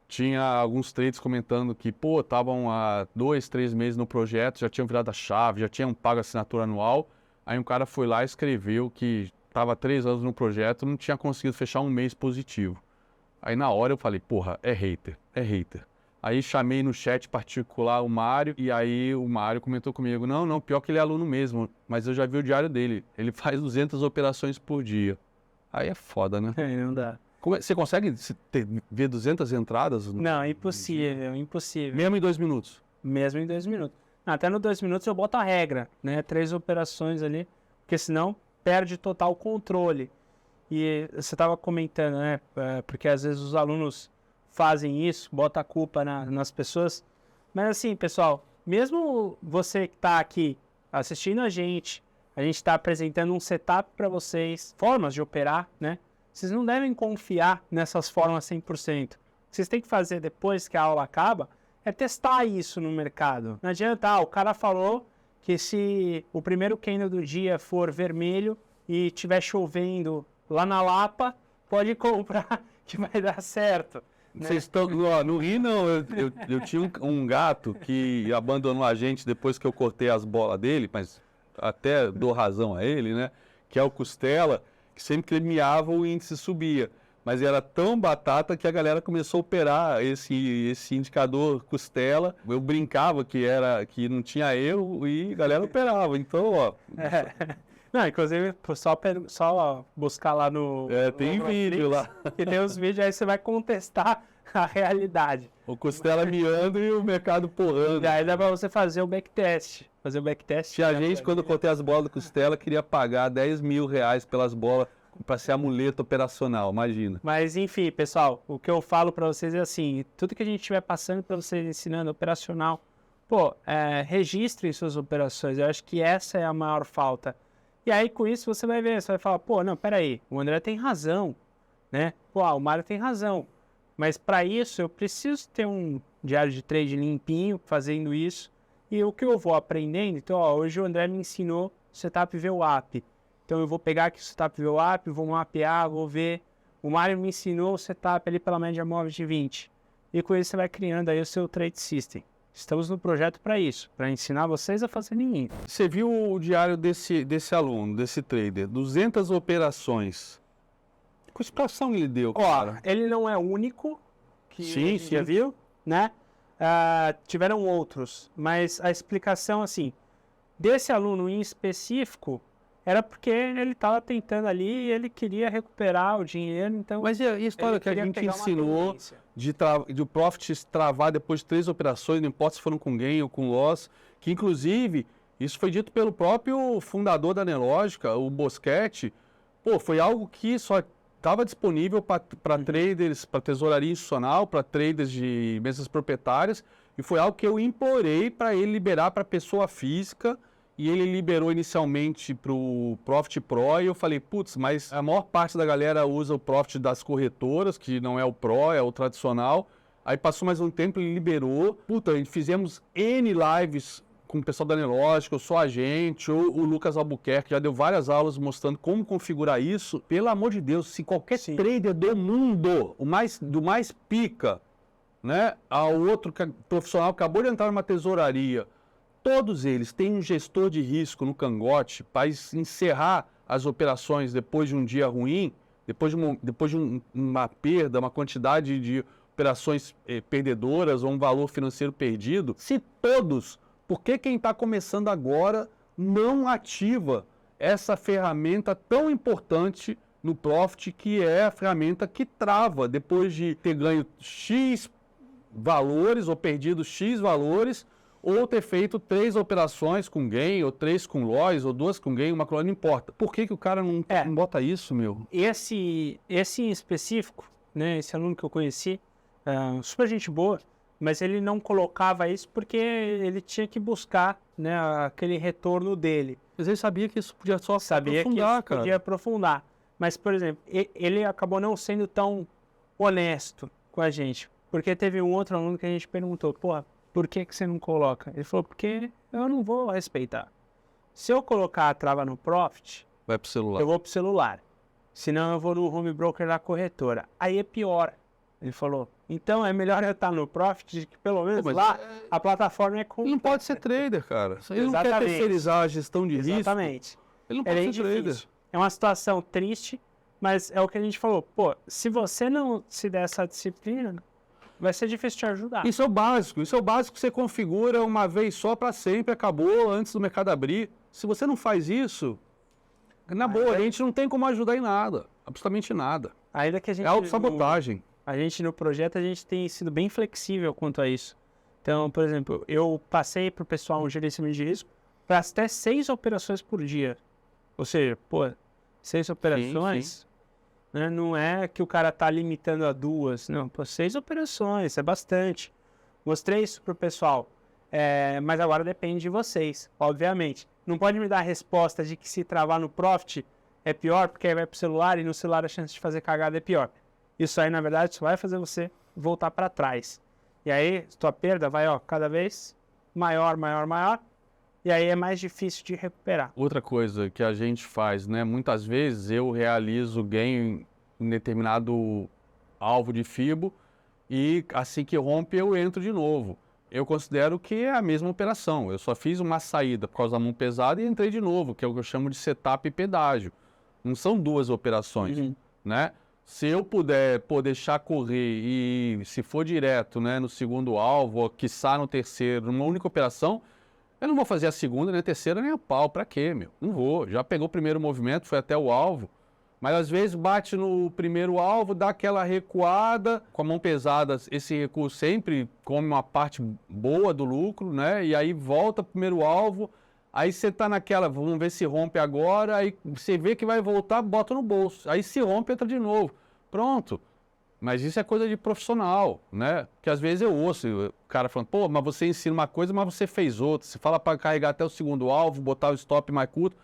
[SPEAKER 2] tinha alguns traders comentando que, estavam há 2, 3 meses no projeto, já tinham virado a chave, já tinham pago a assinatura anual. Aí um cara foi lá e escreveu que estava 3 anos no projeto, não tinha conseguido fechar um mês positivo. Aí na hora eu falei, é hater, é hater. Aí chamei no chat particular o Mário, e aí o Mário comentou comigo, não, pior que ele é aluno mesmo, mas eu já vi o diário dele, ele faz 200 operações por dia. Aí é foda, né?
[SPEAKER 1] Não dá.
[SPEAKER 2] Você consegue ver 200 entradas?
[SPEAKER 1] Não, impossível, impossível.
[SPEAKER 2] Mesmo em 2 minutos?
[SPEAKER 1] Mesmo em 2 minutos. Até no 2 minutos eu boto a regra, né? 3 operações ali, porque senão perde total controle. E você estava comentando, né? Porque às vezes os alunos fazem isso, botam a culpa nas pessoas. Mas assim, pessoal, mesmo você que está aqui assistindo a gente está apresentando um setup para vocês, formas de operar, né? Vocês não devem confiar nessas formas 100%. O que vocês têm que fazer depois que a aula acaba é testar isso no mercado. Não adianta, o cara falou que se o primeiro candle do dia for vermelho e estiver chovendo lá na Lapa, pode comprar que vai dar certo.
[SPEAKER 2] Vocês estão... No Rio, não. Eu tinha um gato que abandonou a gente depois que eu cortei as bolas dele, mas até dou razão a ele, né? Que é o Costela, que sempre que ele miava o índice subia. Mas era tão batata que a galera começou a operar esse indicador Costela. Eu brincava que não tinha erro e a galera operava. Então, ó...
[SPEAKER 1] Não, inclusive, só buscar lá no...
[SPEAKER 2] tem vídeo lá.
[SPEAKER 1] Que tem os vídeos, aí você vai contestar a realidade.
[SPEAKER 2] O Costela miando e o mercado porrando.
[SPEAKER 1] E aí dá pra você fazer o backtest.
[SPEAKER 2] Tinha gente, quando eu cortei as bolas do Costela, queria pagar 10 mil reais pelas bolas para ser amuleto operacional, imagina.
[SPEAKER 1] Mas, enfim, pessoal, o que eu falo para vocês é assim, tudo que a gente estiver passando para vocês, ensinando operacional, registrem suas operações. Eu acho que essa é a maior falta. E aí, com isso, você vai ver, você vai falar, não, peraí, o André tem razão, né? O Mário tem razão. Mas para isso, eu preciso ter um diário de trade limpinho, fazendo isso. E o que eu vou aprendendo, então, hoje o André me ensinou setup VWAP. Então, eu vou pegar aqui o setup VWAP, vou mapear, vou ver. O Mário me ensinou o setup ali pela média móvel de 20. E com isso, você vai criando aí o seu trade system. Estamos no projeto para isso, para ensinar vocês a fazerem isso.
[SPEAKER 2] Você viu o diário desse aluno, desse trader, 200 operações. Que explicação ele deu, cara?
[SPEAKER 1] Ele não é o único que
[SPEAKER 2] sim.
[SPEAKER 1] já viu, né? Tiveram outros, mas a explicação, assim, desse aluno em específico, era porque ele estava tentando ali e ele queria recuperar o dinheiro, então...
[SPEAKER 2] Mas e a história que a gente ensinou de o profit travar depois de 3 operações, não importa se foram com gain ou com loss, que inclusive, isso foi dito pelo próprio fundador da Nelogica, o Boschetti, foi algo que só estava disponível para traders, para tesouraria institucional, para traders de mesas proprietárias, e foi algo que eu implorei para ele liberar para pessoa física, e ele liberou inicialmente para o Profit Pro, e eu falei, mas a maior parte da galera usa o Profit das corretoras, que não é o Pro, é o tradicional. Aí passou mais um tempo, ele liberou. Fizemos N lives com o pessoal da Nelogica, só a gente, ou o Lucas Albuquerque, já deu várias aulas mostrando como configurar isso. Pelo amor de Deus, se qualquer trader do mundo, do mais pica, né, ao outro profissional acabou de entrar numa tesouraria, todos eles têm um gestor de risco no cangote para encerrar as operações depois de um dia ruim, depois de uma perda, uma quantidade de operações perdedoras ou um valor financeiro perdido. Se todos, por que quem está começando agora não ativa essa ferramenta tão importante no Profit, que é a ferramenta que trava depois de ter ganho X valores ou perdido X valores, ou ter feito 3 operações com gain, ou 3 com loss, ou 2 com gain, uma coluna, não importa. Por que o cara não bota isso, meu?
[SPEAKER 1] Esse em específico, né, esse aluno que eu conheci, super gente boa, mas ele não colocava isso porque ele tinha que buscar, né, aquele retorno dele.
[SPEAKER 2] Mas ele sabia que isso podia só
[SPEAKER 1] podia aprofundar. Mas, por exemplo, ele acabou não sendo tão honesto com a gente, porque teve um outro aluno que a gente perguntou, por que você não coloca? Ele falou, porque eu não vou respeitar. Se eu colocar a trava no Profit,
[SPEAKER 2] vai pro celular.
[SPEAKER 1] Eu vou pro celular. Senão eu vou no home broker da corretora. Aí é pior. Ele falou, então é melhor eu estar no Profit, que pelo menos lá a plataforma é com...
[SPEAKER 2] Ele não pode ser trader, cara. Ele não quer terceirizar a gestão de risco.
[SPEAKER 1] Exatamente.
[SPEAKER 2] Ele não pode ser trader.
[SPEAKER 1] É uma situação triste, mas é o que a gente falou. Se você não se der essa disciplina... vai ser difícil te ajudar.
[SPEAKER 2] Isso é o básico que você configura uma vez só para sempre, acabou antes do mercado abrir. Se você não faz isso, na boa, a gente não tem como ajudar em nada, absolutamente nada.
[SPEAKER 1] Ainda que a gente,
[SPEAKER 2] É autossabotagem.
[SPEAKER 1] A gente no projeto, a gente tem sido bem flexível quanto a isso. Então, por exemplo, eu passei para o pessoal um gerenciamento de risco para até 6 operações por dia. Ou seja, 6 operações,
[SPEAKER 2] Sim.
[SPEAKER 1] né, não é que o cara tá limitando a 2, não, 6 operações, é bastante. Mostrei isso pro pessoal, mas agora depende de vocês, obviamente. Não pode me dar a resposta de que se travar no Profit é pior, porque aí vai pro celular e no celular a chance de fazer cagada é pior. Isso aí, na verdade, só vai fazer você voltar para trás. E aí, tua perda vai, cada vez maior, e aí é mais difícil de recuperar.
[SPEAKER 2] Outra coisa que a gente faz, né? Muitas vezes eu realizo ganho em determinado alvo de FIBO e assim que rompe eu entro de novo. Eu considero que é a mesma operação. Eu só fiz uma saída por causa da mão pesada e entrei de novo, que é o que eu chamo de setup e pedágio. Não são duas operações, né? Se eu puder deixar correr e se for direto, né, no segundo alvo, ou quiçá no terceiro, numa única operação, eu não vou fazer a segunda, nem a terceira, nem a pau. Pra quê, meu? Não vou. Já pegou o primeiro movimento, foi até o alvo. Mas às vezes bate no primeiro alvo, dá aquela recuada. Com a mão pesada, esse recuo sempre come uma parte boa do lucro, né? E aí volta pro primeiro alvo. Aí você tá naquela, vamos ver se rompe agora. Aí você vê que vai voltar, bota no bolso. Aí se rompe, entra de novo. Pronto. Mas isso é coisa de profissional, né? Que às vezes eu ouço o cara falando, pô, mas você ensina uma coisa, mas você fez outra. Você fala para carregar até o segundo alvo, botar o stop mais curto.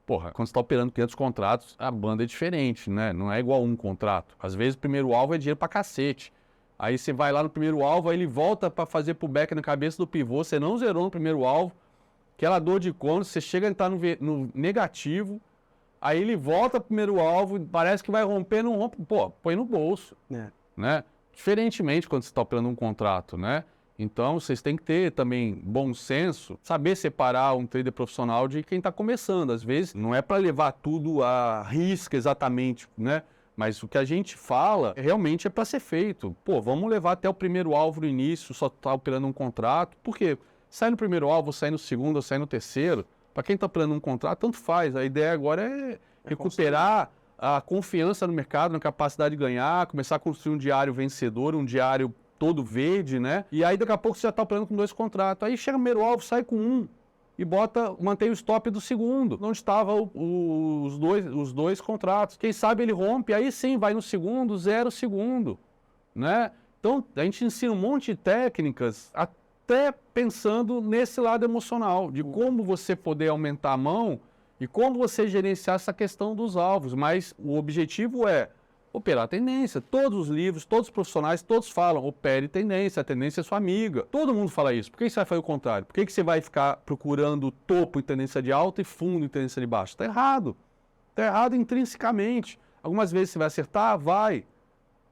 [SPEAKER 2] Porra, quando você está operando 500 contratos, a banda é diferente, né? Não é igual um contrato. Às vezes o primeiro alvo é dinheiro pra cacete. Aí você vai lá no primeiro alvo, aí ele volta para fazer pullback na cabeça do pivô, você não zerou no primeiro alvo, aquela dor de cono, você chega a entrar no negativo, aí ele volta pro primeiro alvo, parece que vai romper, não rompe, pô, põe no bolso, né? Diferentemente quando você está operando um contrato, né? Então, vocês têm que ter também bom senso, saber separar um trader profissional de quem está começando. Às vezes, não é para levar tudo à risca exatamente, né? Mas o que a gente fala realmente é para ser feito. Pô, vamos levar até o primeiro alvo no início, só está operando um contrato. Por quê? Sai no primeiro alvo, sai no segundo, ou sai no terceiro. Para quem está operando um contrato, tanto faz. A ideia agora é recuperar a confiança no mercado, na capacidade de ganhar, começar a construir um diário vencedor, um diário todo verde, né? E aí daqui a pouco você já está operando com 2 contratos. Aí chega o primeiro alvo, sai com 1 e mantém o stop do segundo, onde estavam os dois contratos. Quem sabe ele rompe, aí sim vai no segundo, 0 segundo, né? Então a gente ensina um monte de técnicas, até pensando nesse lado emocional, de como você poder aumentar a mão e como você gerenciar essa questão dos alvos. Mas o objetivo é operar a tendência. Todos os livros, todos os profissionais, todos falam, opere tendência, a tendência é sua amiga. Todo mundo fala isso. Por que você vai fazer o contrário? Por que você vai ficar procurando topo em tendência de alta e fundo em tendência de baixa? Está errado. Está errado intrinsecamente. Algumas vezes você vai acertar, vai.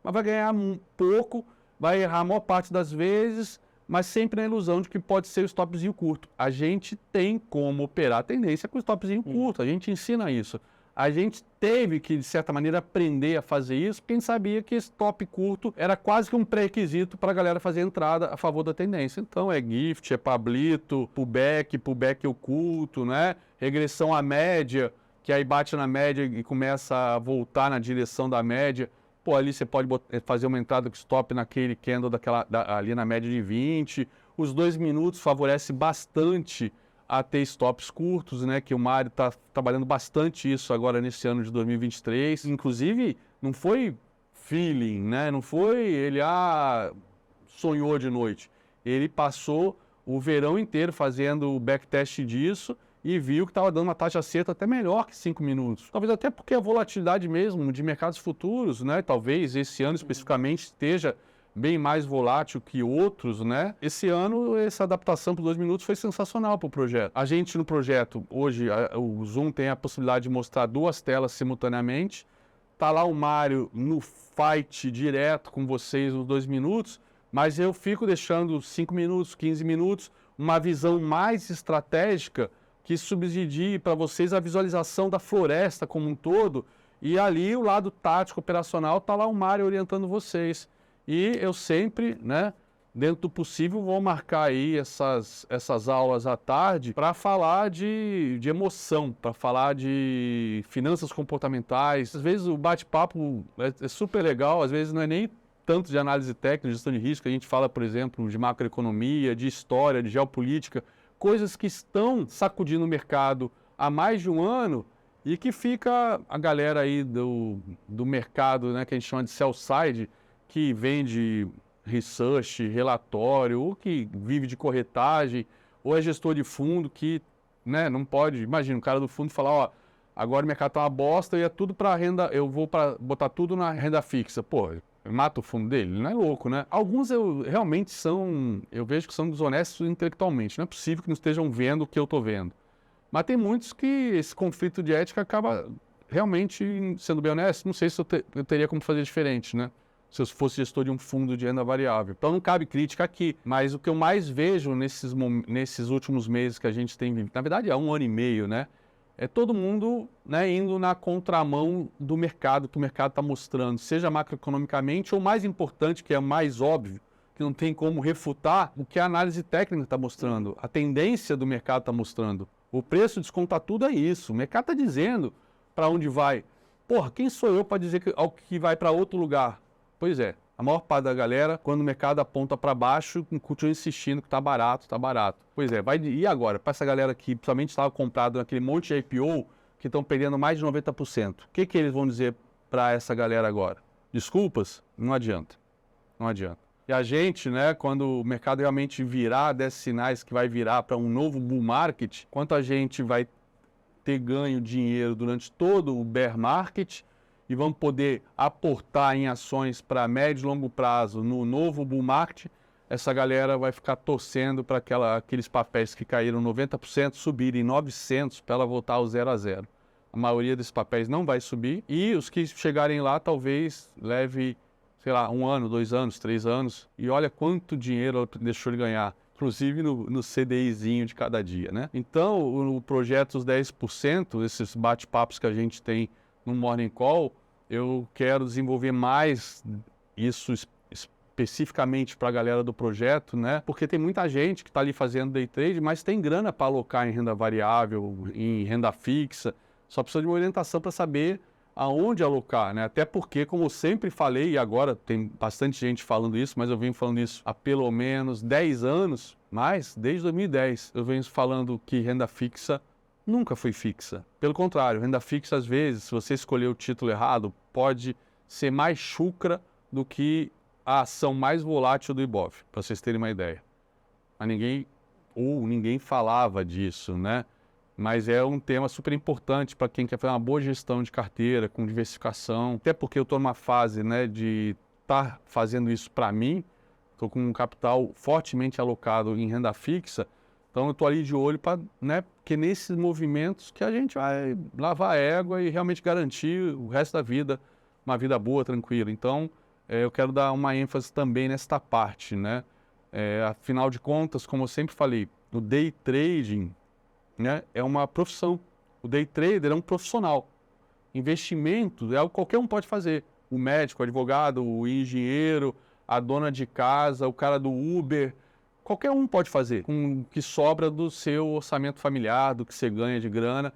[SPEAKER 2] Mas vai ganhar pouco, vai errar a maior parte das vezes, mas sempre na ilusão de que pode ser o stopzinho curto. A gente tem como operar a tendência com o stopzinho curto. A gente ensina isso. A gente teve que, de certa maneira, aprender a fazer isso, porque a gente sabia que esse stop curto era quase que um pré-requisito para a galera fazer entrada a favor da tendência. Então é gift, é pablito, pullback oculto, né? Regressão à média, que aí bate na média e começa a voltar na direção da média. Pô, ali você pode fazer uma entrada com stop naquele candle ali na média de 20. Os 2 minutos favorece bastante a ter stops curtos, né? Que o Mário está trabalhando bastante isso agora nesse ano de 2023. Inclusive, não foi feeling, né? Não foi ele, sonhou de noite. Ele passou o verão inteiro fazendo o backtest disso e viu que estava dando uma taxa acerto até melhor que 5 minutos. Talvez até porque a volatilidade mesmo de mercados futuros, né? Talvez esse ano especificamente esteja bem mais volátil que outros, né? Esse ano, essa adaptação por 2 minutos foi sensacional para o projeto. A gente no projeto, hoje, o Zoom tem a possibilidade de mostrar 2 telas simultaneamente. Tá lá o Mário no fight direto com vocês nos 2 minutos, mas eu fico deixando 5 minutos, 15 minutos, uma visão mais estratégica que subsidie para vocês a visualização da floresta como um todo. E ali o lado tático operacional tá lá o Mário orientando vocês. E eu sempre, né, dentro do possível, vou marcar aí essas aulas à tarde para falar de emoção, para falar de finanças comportamentais. Às vezes o bate-papo é super legal, às vezes não é nem tanto de análise técnica, de gestão de risco, a gente fala, por exemplo, de macroeconomia, de história, de geopolítica, coisas que estão sacudindo o mercado há mais de um ano e que fica a galera aí do mercado, né, que a gente chama de sell side, que vende research, relatório, ou que vive de corretagem, ou é gestor de fundo que, né, não pode, imagina, o cara do fundo falar, ó, agora o mercado tá uma bosta e é tudo para renda, eu vou botar tudo na renda fixa. Pô, mata o fundo dele, não é louco, né? Alguns realmente eu vejo que são desonestos intelectualmente, não é possível que não estejam vendo o que eu estou vendo. Mas tem muitos que esse conflito de ética acaba realmente, sendo bem honesto, não sei se eu teria como fazer diferente, né? Se eu fosse gestor de um fundo de renda variável. Então não cabe crítica aqui, mas o que eu mais vejo nesses últimos meses que a gente tem vivido, na verdade há um ano e meio, né? É todo mundo, né, indo na contramão do mercado, que o mercado está mostrando, seja macroeconomicamente ou, mais importante, que é mais óbvio, que não tem como refutar, o que a análise técnica está mostrando, a tendência do mercado está mostrando. O preço desconta tudo é isso, o mercado está dizendo para onde vai. Porra, quem sou eu para dizer que vai para outro lugar? Pois é, a maior parte da galera, quando o mercado aponta para baixo, continua insistindo que está barato, está barato. Pois é, e agora? Para essa galera que principalmente estava comprado naquele monte de IPO, que estão perdendo mais de 90%. O que eles vão dizer para essa galera agora? Desculpas? Não adianta. Não adianta. E a gente, né, quando o mercado realmente virar, der sinais que vai virar para um novo bull market, quanto a gente vai ter ganho dinheiro durante todo o bear market, e vamos poder aportar em ações para médio e longo prazo no novo bull market, essa galera vai ficar torcendo para aqueles papéis que caíram 90% subirem 900 para ela voltar ao 0 a 0. A maioria desses papéis não vai subir e os que chegarem lá talvez leve, sei lá, 1 ano, 2 anos, 3 anos. E olha quanto dinheiro ela deixou de ganhar, inclusive no CDIzinho de cada dia, né? Então, o projeto dos 10%, esses bate-papos que a gente tem no Morning Call, eu quero desenvolver mais isso especificamente para a galera do projeto, né? Porque tem muita gente que está ali fazendo day trade, mas tem grana para alocar em renda variável, em renda fixa, só precisa de uma orientação para saber aonde alocar, né? Até porque, como eu sempre falei, e agora tem bastante gente falando isso, mas eu venho falando isso há pelo menos 10 anos, mais, desde 2010, eu venho falando que renda fixa nunca foi fixa. Pelo contrário, renda fixa, às vezes, se você escolher o título errado, pode ser mais chucra do que a ação mais volátil do Ibov, para vocês terem uma ideia. Mas ninguém falava disso, né? Mas é um tema super importante para quem quer fazer uma boa gestão de carteira, com diversificação. Até porque eu estou numa fase, né, de estar fazendo isso para mim. Estou com um capital fortemente alocado em renda fixa. Então eu estou ali de olho para, né, porque nesses movimentos que a gente vai lavar a égua e realmente garantir o resto da vida, uma vida boa, tranquila. Então eu quero dar uma ênfase também nesta parte, né? Afinal de contas, como eu sempre falei, o day trading, né, é uma profissão. O day trader é um profissional. Investimento é algo que qualquer um pode fazer. O médico, o advogado, o engenheiro, a dona de casa, o cara do Uber, qualquer um pode fazer, com o que sobra do seu orçamento familiar, do que você ganha de grana.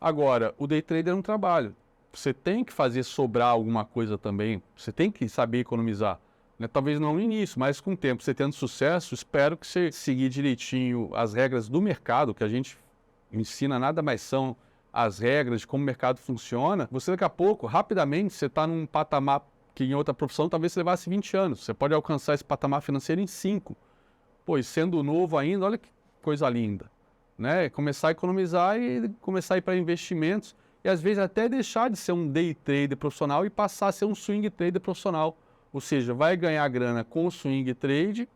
[SPEAKER 2] Agora, o day trader é um trabalho. Você tem que fazer sobrar alguma coisa também, você tem que saber economizar. Né? Talvez não no início, mas com o tempo, você tendo sucesso, espero que você seguir direitinho as regras do mercado, que a gente ensina nada mais são as regras de como o mercado funciona. Você daqui a pouco, rapidamente, você está num patamar que em outra profissão talvez você levasse 20 anos. Você pode alcançar esse patamar financeiro em 5. Pois, sendo novo ainda, olha que coisa linda. Né? Começar a economizar e começar a ir para investimentos e às vezes até deixar de ser um day trader profissional e passar a ser um swing trader profissional. Ou seja, vai ganhar grana com o swing trade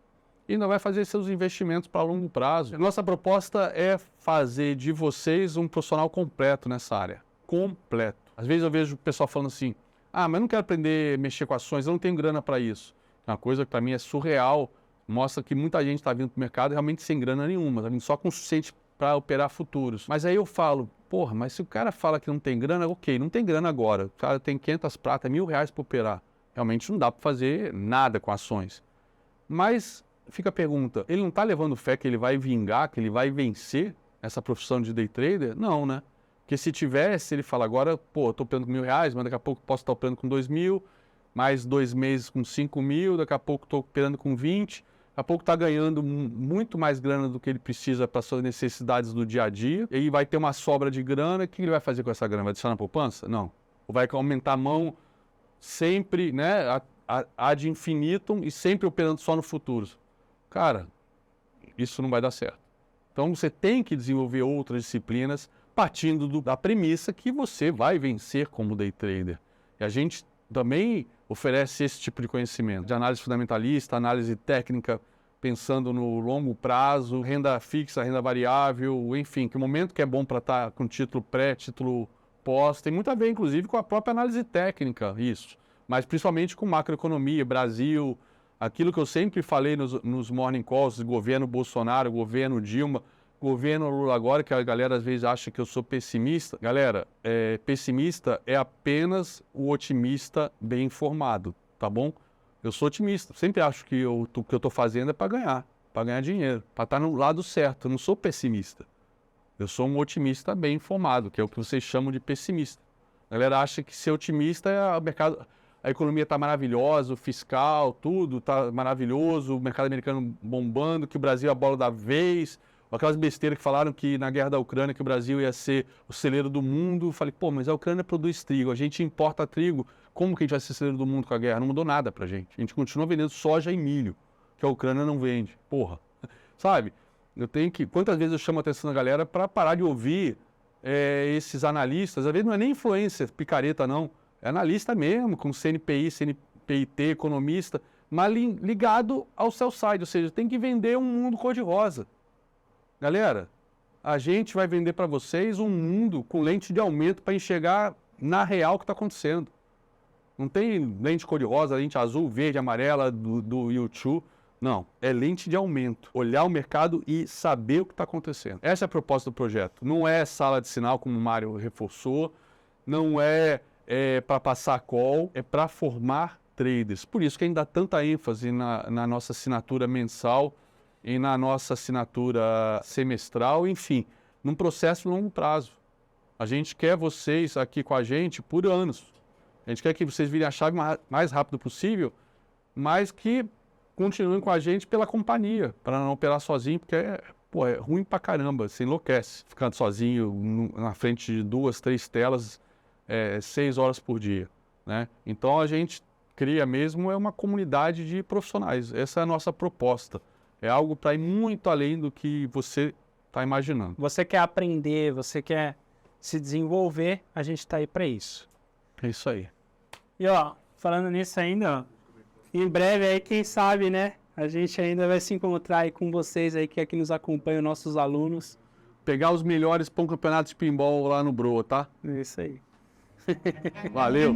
[SPEAKER 2] e não vai fazer seus investimentos para longo prazo. Nossa proposta é fazer de vocês um profissional completo nessa área. Completo. Às vezes eu vejo o pessoal falando assim, mas eu não quero aprender a mexer com ações, eu não tenho grana para isso. Uma coisa que para mim é surreal, mostra que muita gente está vindo para o mercado realmente sem grana nenhuma, está vindo só com o suficiente para operar futuros. Mas aí eu falo, porra, mas se o cara fala que não tem grana, ok, não tem grana agora. O cara tem 500 prata, R$1.000 para operar. Realmente não dá para fazer nada com ações. Mas fica a pergunta, ele não está levando fé que ele vai vingar, que ele vai vencer essa profissão de day trader? Não, né? Porque se tivesse, ele fala, agora, pô, estou operando com R$1.000, mas daqui a pouco posso estar operando com 2.000, mais 2 meses com 5.000, daqui a pouco estou operando com 20, daqui a pouco está ganhando muito mais grana do que ele precisa para suas necessidades do dia a dia, e aí vai ter uma sobra de grana, o que ele vai fazer com essa grana? Vai deixar na poupança? Não. Ou vai aumentar a mão sempre, né, ad infinitum e sempre operando só no futuro. Cara, isso não vai dar certo. Então você tem que desenvolver outras disciplinas partindo da premissa que você vai vencer como day trader. E a gente também oferece esse tipo de conhecimento, de análise fundamentalista, análise técnica, pensando no longo prazo, renda fixa, renda variável, enfim, que momento que é bom para estar com título pré, título pós, tem muito a ver, inclusive, com a própria análise técnica, isso. Mas principalmente com macroeconomia, Brasil, aquilo que eu sempre falei nos morning calls, governo Bolsonaro, governo Dilma, governo Lula agora, que a galera às vezes acha que eu sou pessimista. Galera, pessimista é apenas o otimista bem informado, tá bom? Eu sou otimista, sempre acho que o que eu estou fazendo é para ganhar dinheiro, para estar no lado certo, eu não sou pessimista. Eu sou um otimista bem informado, que é o que vocês chamam de pessimista. A galera acha que ser otimista é o mercado, a economia está maravilhosa, o fiscal, tudo está maravilhoso, o mercado americano bombando, que o Brasil é a bola da vez, aquelas besteiras que falaram que na guerra da Ucrânia que o Brasil ia ser o celeiro do mundo. Eu falei, pô, mas a Ucrânia produz trigo, a gente importa trigo, como que a gente vai ser celeiro do mundo com a guerra? Não mudou nada pra gente. A gente continua vendendo soja e milho, que a Ucrânia não vende. Porra, sabe? Eu tenho que... Quantas vezes eu chamo a atenção da galera para parar de ouvir esses analistas? Às vezes não é nem influencer, picareta, não. É analista mesmo, com CNPI, CNPIT, economista, mas ligado ao sell side, ou seja, tem que vender um mundo cor-de-rosa. Galera, a gente vai vender para vocês um mundo com lente de aumento para enxergar na real o que está acontecendo. Não tem lente cor-de-rosa, lente azul, verde, amarela do YouTube. Não, é lente de aumento. Olhar o mercado e saber o que está acontecendo. Essa é a proposta do projeto. Não é sala de sinal, como o Mário reforçou. Não é para passar call. É para formar traders. Por isso que a gente dá tanta ênfase na nossa assinatura mensal e na nossa assinatura semestral. Enfim, num processo de longo prazo. A gente quer vocês aqui com a gente por anos. A gente quer que vocês virem a chave mais rápido possível, mas que continuem com a gente pela companhia, para não operar sozinho, porque é ruim pra caramba, você enlouquece ficando sozinho na frente de 2, 3 telas 6 horas por dia, né? Então a gente cria mesmo uma comunidade de profissionais, essa é a nossa proposta, é algo para ir muito além do que você está imaginando.
[SPEAKER 1] Você quer aprender, você quer se desenvolver, a gente está aí para isso.
[SPEAKER 2] É isso aí.
[SPEAKER 1] E ó, falando nisso ainda, ó, em breve aí, quem sabe, né? A gente ainda vai se encontrar aí com vocês aí que aqui nos acompanham, nossos alunos.
[SPEAKER 2] Pegar os melhores para um campeonato de pinball lá no Broa, tá?
[SPEAKER 1] É isso aí.
[SPEAKER 2] Valeu!